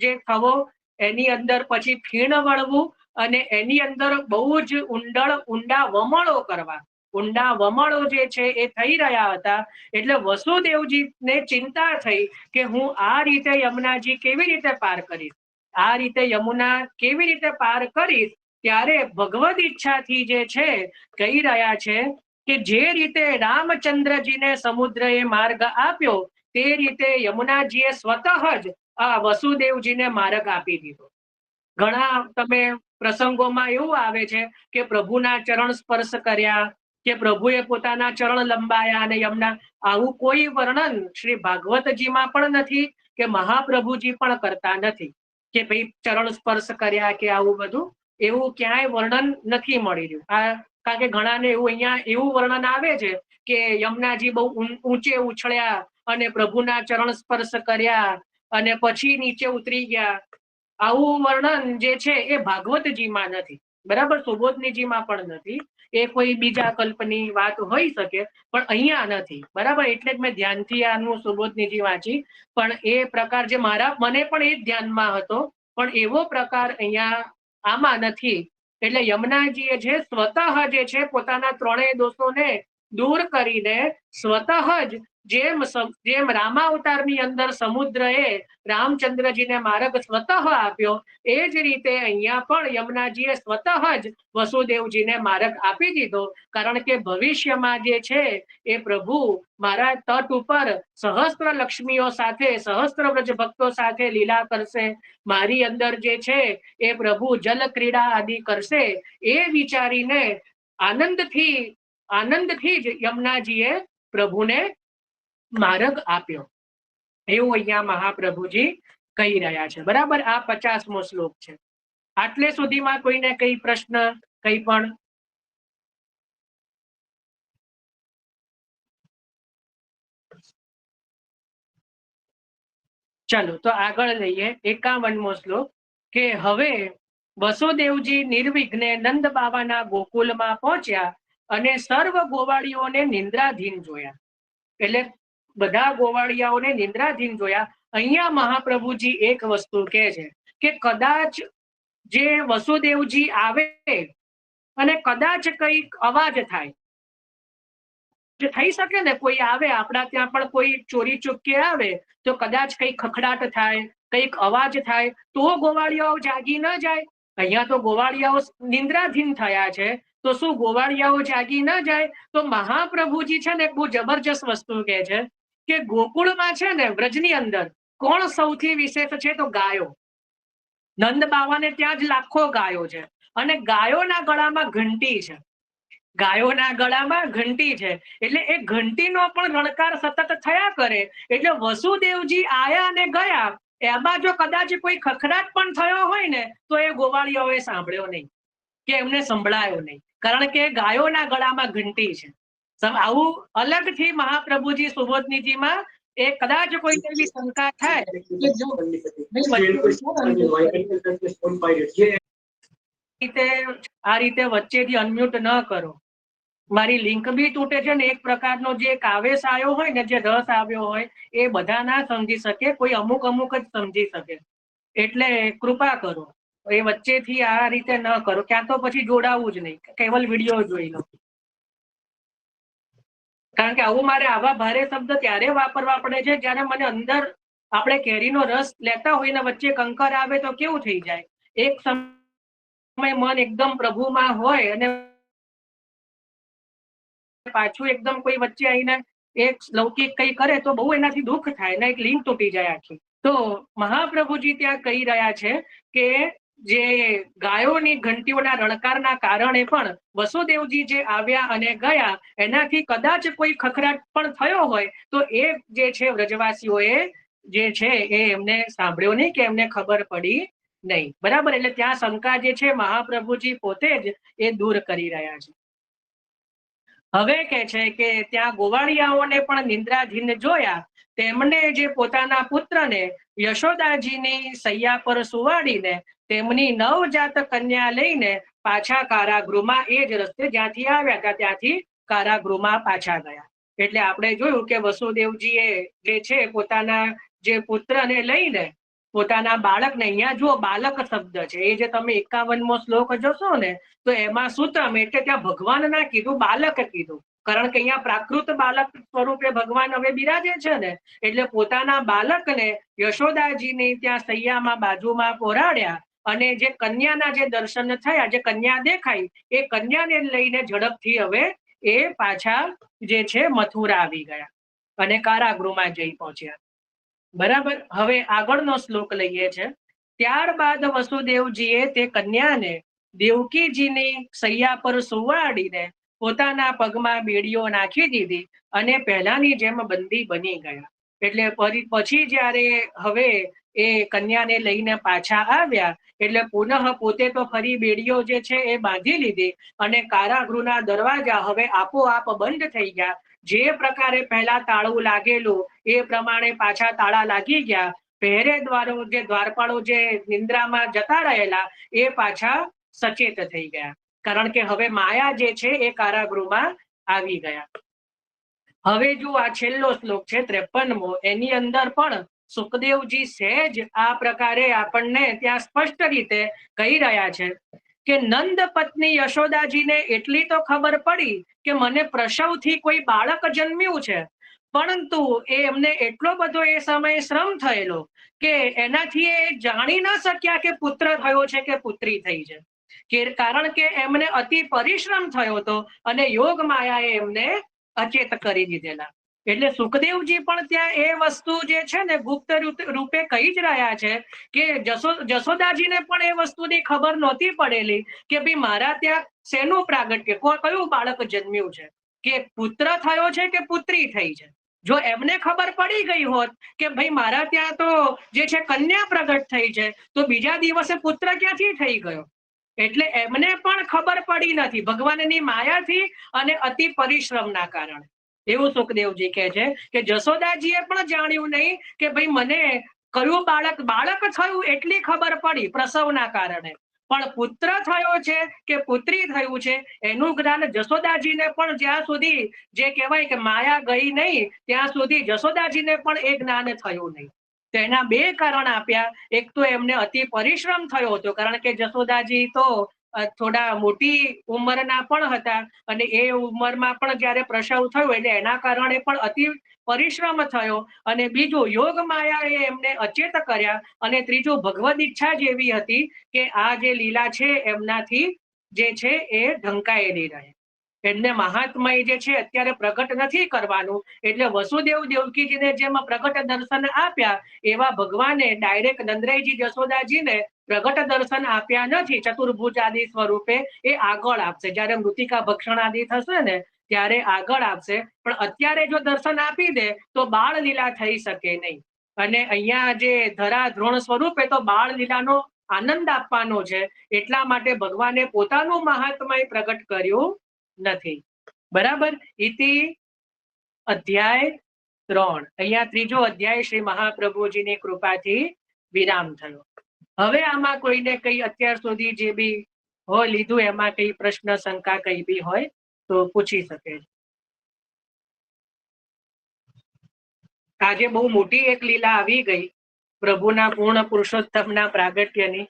જે થવો, એની અંદર પછી ફીણ વળવું, અને એની અંદર બહુ જ ઊંડા વમળો કરવા. ઊંડા વમળો જે છે એ થઈ રહ્યા હતા. એટલે વસુદેવજીને ચિંતા થઈ કે હું આ રીતે યમુનાજી કેવી રીતે પાર કરીશ, આ રીતે યમુના કેવી રીતે પાર કરીશ. ત્યારે ભગવદ ઈચ્છાથી જે છે કહી રહ્યા છે કે જે રીતે રામચંદ્રજીને સમુદ્રએ માર્ગ આપ્યો, તે રીતે યમુનાજીએ સ્વતઃ જ આ વસુદેવજીને માર્ગ આપી દીધો. ઘણા તમે પ્રસંગોમાં એવું આવે છે કે પ્રભુના ચરણ સ્પર્શ કર્યા, કે પ્રભુએ પોતાના ચરણ લંબાયા અને યમુના. આવું કોઈ વર્ણન શ્રી ભાગવતજીમાં પણ નથી, કે મહાપ્રભુજી પણ કરતા નથી કે ભાઈ ચરણ સ્પર્શ કર્યા કે આવું બધું. એવું ક્યાંય વર્ણન નથી મળી રહ્યું. કારણ કે ઘણાને એવું અહીંયા એવું વર્ણન આવે છે કે યમુનાજી બહુ ઊંચે ઉછળ્યા અને પ્રભુના ચરણ સ્પર્શ કર્યા અને પછી નીચે ઉતરી ગયા. આવું વર્ણન જે છે એ ભાગવતજીમાં નથી, બરાબર, સુબોધનીજીમાં પણ નથી. એ કોઈ બીજા કલ્પની વાત હોઈ શકે, પણ અહીંયા નથી, બરાબર. એટલે જ મેં ધ્યાનથી આનું સુબોધનીજી વાંચી, પણ એ પ્રકાર જે મને પણ એ જ ધ્યાનમાં હતો, પણ એવો પ્રકાર અહીંયા આમાં નથી. એટલે યમુનાજીએ જે સ્વતઃ જે છે પોતાના 3 દોષોને દૂર કરીને સ્વતઃ જ જેમ રામાવતારની અંદર સમુદ્રએ રામચંદ્રજીને માર્ગ સ્વતઃ આપ્યો, એ જ રીતે અહીંયા પણ યમુનાજીએ સ્વતઃ જ વસુદેવજીને માર્ગ આપી દીધો. કારણ કે ભવિષ્યમાં જે છે એ પ્રભુ મારા તટ ઉપર સહસ્ત્ર લક્ષ્મીઓ સાથે, સહસ્ત્ર વ્રજ ભક્તો સાથે લીલા કરશે. મારી અંદર જે છે એ પ્રભુ જલ ક્રીડા આદિ કરશે. એ વિચારીને આનંદથી જ યમુનાજીએ પ્રભુને માર્ગ આપ્યો. એવું અહીંયા મહાપ્રભુજી કહી રહ્યા છે, બરાબર. આ 50મો શ્લોક છે. આટલે સુધીમાં કોઈને કઈ પ્રશ્ન, કઈ પણ? ચાલો તો આગળ લઈએ 51મો શ્લોક, કે હવે વસુદેવજી નિર્વિઘ્ને નંદ બાવાના ગોકુલમાં પહોંચ્યા અને સર્વ ગોવાળીઓને નિંદ્રાધીન જોયા. એટલે બધા ગોવાળિયાઓને નિંદ્રાધીન જોયા. અહીંયા મહાપ્રભુજી એક વસ્તુ કહે છે કે કદાચ જે વસુદેવજી આવે અને કદાચ કઈક અવાજ થાય, જે થઈ શકે ને, કોઈ આવે આપણા ત્યાં પણ કોઈ ચોરી ચૂપકે આવે તો કદાચ કઈક ખખડાટ થાય, કઈક અવાજ થાય તો ગોવાળિયાઓ જાગી ન જાય. અહીંયા તો ગોવાળિયાઓ નિંદ્રાધીન થયા છે, તો શું ગોવાળિયાઓ જાગી ન જાય? તો મહાપ્રભુજી છે ને બહુ જબરજસ્ત વસ્તુ કહે છે કે ગોકુળમાં છે ને, વ્રજની અંદર કોણ સૌથી વિશેષ છે? તો ગાયો. નંદ બાવાને ત્યાં જ લાખો ગાયો છે, અને ગાયોના ગળામાં ઘંટી છે. ગાયોના ગળામાં ઘંટી છે, એટલે એ ઘંટીનો પણ રણકાર સતત થયા કરે. એટલે વસુદેવજી આયા અને ગયા, એમાં જો કદાચ કોઈ ખખડાટ પણ થયો હોય ને તો એ ગોવાળિયાઓએ સાંભળ્યો નહીં, કે એમને સંભળાયો નહીં, કારણ કે ગાયોના ગળામાં ઘંટી છે. આવું અલગથી મહાપ્રભુજી સુબોધનીજીમાં એ કદાચ કોઈ એવી શંકા થાય કે જો આ રીતે વચ્ચેથી અનમ્યુટ ન કરો. મારી લિંક બી તૂટે છે ને, એક પ્રકારનો જે કાવેશ આવ્યો હોય ને, જે રસ આવ્યો હોય, એ બધા ના સમજી શકે, કોઈ અમુક જ સમજી શકે. એટલે કૃપા કરો એ વચ્ચેથી આ રીતે ન કરો, ક્યાં તો પછી જોડાવું જ નહીં, કેવલ વિડીયો જોઈ લો. કારણ કે આવું મારે આવા ભારે શબ્દ ત્યારે વાપરવા પડે છે જ્યારે મને અંદર આપણે કેરીનો રસ લેતા હોય ને વચ્ચે કંકર આવે તો કેવું થઈ જાય. એક સમય મન એકદમ પ્રભુમાં હોય અને પાછું એકદમ કોઈ વચ્ચે આવીને એક લૌકિક કઈ કરે તો બહુ એનાથી દુઃખ થાય ને, એક લિંક તૂટી જાય આખી. તો મહાપ્રભુજી ત્યાં કહી રહ્યા છે કે જે ગાયોની ઘંટીઓના રણકારના કારણે પણ વસુદેવજી જે આવ્યા અને ગયા, એનાથી કદાચ કોઈ ખખડાટ પણ થયો હોય તો એ જે છે વ્રજવાસીઓએ જે છે એ એમને સાંભળ્યો નહીં, કે એમને ખબર પડી નહીં. બરાબર, એટલે ત્યાં શંકા જે છે મહાપ્રભુજી પોતે જ એ દૂર કરી રહ્યા છે. હવે કે છે કે ત્યાં ગોવાળિયાઓને પણ નિંદ્રાધીન જોયા, તેમને જે પોતાના પુત્રને યશોદાજીની સૈયા પર સુવાડીને તેમની નવજાત કન્યા લઈને પાછા કારાગૃહમાં, એ જ રસ્તે જ્યાંથી આવ્યા હતા ત્યાંથી કારાગૃહમાં પાછા ગયા. એટલે આપણે જોયું કે વસુદેવજીએ જે છે પોતાના જે પુત્રને લઈને પોતાના બાળકને, અહીંયા જુઓ બાલક શબ્દ છે, એ જે તમે 51મો શ્લોક જોશો ને તો એમાં સૂત્રમ એટલે ત્યાં ભગવાન ના કીધું, બાલક કીધું. કારણ કે અહીંયા પ્રાકૃત બાલક સ્વરૂપે ભગવાન હવે બિરાજે છે ને, એટલે પોતાના બાલકને યશોદાજીની ત્યાં સૈયામાં બાજુમાં પોરાડ્યા અને જે કન્યાના જે દર્શન થયા, જે કન્યા દેખાઈ, એ કન્યાને લઈને ઝડપથી હવે એ પાછા જે છે મથુરા આવી ગયા અને કારાગૃહમાં જઈ પહોંચ્યા. બરાબર, હવે આગળનો શ્લોક લઈએ છે. ત્યારબાદ વસુદેવજીએ તે કન્યાને દેવકીજીની સૈયા પર સુવાડીને પોતાના પગમાં બેડીઓ નાખી દીધી અને પહેલાની જેમ બંદી બની ગયા. એટલે પછી જ્યારે હવે એ કન્યાને લઈને પાછા આવ્યા એટલે પુનઃ પોતે તો ફરી બેડીઓ જે છે એ બાંધી લીધી અને કારાગૃહના દરવાજા હવે આપોઆપ બંધ થઈ ગયા. જે પ્રકારે પહેલા તાળું લાગેલું એ પ્રમાણે પાછા તાળા લાગી ગયા. પહેરેદારો જે દ્વારપાળો જે નિંદ્રામાં જતા રહેલા એ પાછા સચેત થઈ ગયા, કારણ કે હવે માયા જે છે એ કારાગૃહમાં આવી ગયા. હવે જો આ છેલ્લો શ્લોક છે 53મો, એની અંદર પણ સુખદેવજી સહેજ આ પ્રકારે આપણને ત્યાં સ્પષ્ટ રીતે કહી રહ્યા છે કે નંદ પત્ની યશોદાજીને એટલી તો ખબર પડી કે મને પ્રસવથી કોઈ બાળક જન્મ્યું છે, પરંતુ એ એમને એટલો બધો એ સમયે શ્રમ થયેલો કે એનાથી એ જાણી ન શક્યા કે પુત્ર થયો છે કે પુત્રી થઈ છે, કારણ કે એમને અતિ પરિશ્રમ થયો હતો અને યોગ માયાએ એમને અચેત કરી દીધેલા. એટલે સુખદેવજી પણ ત્યાં એ વસ્તુ જે છે ને ગુપ્ત રૂપે કહી જ રહ્યા છે કે જશોદાજીને પણ એ વસ્તુની ખબર નહોતી પડેલી કે ભાઈ મારા ત્યાં શેનું પ્રાગટ્ય, કયું બાળક જન્મ્યું છે, કે પુત્ર થયો છે કે પુત્રી થઈ છે. જો એમને ખબર પડી ગઈ હોત કે ભાઈ મારા ત્યાં તો જે છે કન્યા પ્રગટ થઈ છે, તો બીજા દિવસે પુત્ર ક્યાંથી થઈ ગયો. એટલે એમને પણ ખબર પડી નથી ભગવાનની માયાથી અને અતિ પરિશ્રમના કારણે. એવું સુખદેવજી કહે છે કે જશોદાજીએ પણ જાણ્યું નહીં કે ભાઈ મને કયું બાળક થયું એટલી ખબર પડી પ્રસવના કારણે, પણ પુત્ર થયો છે કે પુત્રી થયું છે એનું જ્ઞાન જશોદાજીને પણ જ્યાં સુધી જે કહેવાય કે માયા ગઈ નહીં ત્યાં સુધી જશોદાજીને પણ એ જ્ઞાન થયું નહીં. તેના બે કારણ આપ્યા. એક તો એમને અતિ પરિશ્રમ થયો હતો, કારણ કે જશોદાજી તો થોડા મોટી ઉંમરના પણ હતા અને એ ઉંમરમાં પણ જ્યારે પ્રસવ થયો એટલે એના કારણે પણ અતિ પરિશ્રમ થયો. અને બીજું યોગ માયાએ એમને અચેત કર્યા. અને ત્રીજું ભગવદ ઈચ્છા જ એવી હતી કે આ જે લીલા છે એમનાથી જે છે એ ઢંકાયેલી રહે. એમને મહાત્મય જે છે અત્યારે પ્રગટ નથી કરવાનું, એટલે વસુદેવ દેવકીજીને જેમ પ્રગટ દર્શન આપ્યા એવા ભગવાને ડાયરેક્ટ નંદરાયજી જશોદાજીને પ્રગટ દર્શન આપ્યા નથી. ચતુર્ભુજ આદિ સ્વરૂપે એ આગળ આપશે, જયારે મૃતિકા ભક્ષણ આદિ થશે ને ત્યારે આગળ આપશે. પણ અત્યારે જો દર્શન આપી દે તો બાળ લીલા થઈ શકે નહીં. અને અહીંયા જે ધરા ધ્રોણ સ્વરૂપે તો બાળ લીલાનો આનંદ આપવાનો છે, એટલા માટે ભગવાને પોતાનું મહાત્મય પ્રગટ કર્યું નથી. બરાબર. ઇતિ અધ્યાય 3. અહીંયા ત્રીજો અધ્યાય શ્રી મહાપ્રભુજીની કૃપાથી વિરામ થયો. હવે આમાં કોઈને કઈ અત્યાર સુધી જે બી હોય લીધું એમાં કઈ પ્રશ્ન શંકા કઈ બી હોય તો પૂછી શકે. આજે બહુ મોટી એક લીલા આવી ગઈ પ્રભુના પૂર્ણ પુરુષોત્તમના પ્રાગટ્યની,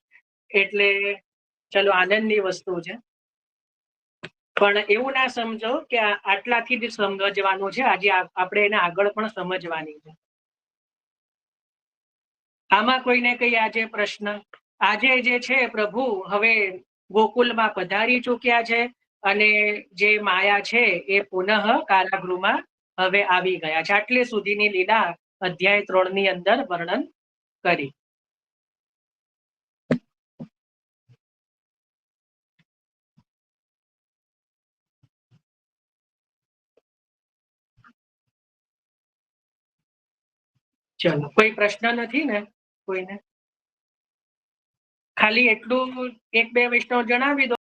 એટલે ચલો આનંદની વસ્તુ છે. પણ એવું ના સમજો કે આટલાથી જ સમજવાનું છે. આજે આપણે એને આગળ પણ સમજવાની છે. આમાં કોઈને કઈ આજે પ્રશ્ન? આજે જે છે પ્રભુ હવે ગોકુલમાં પધારી ચૂક્યા છે અને જે માયા છે એ પુનઃ કારાગૃહમાં હવે આવી ગયા છે. આટલે સુધીની લીલા અધ્યાય 3 ની અંદર વર્ણન કરી. ચલો, કોઈ પ્રશ્ન નથી ને કોઈને? ખાલી એટલું એક બે વૈષ્ણવ જણાવી દો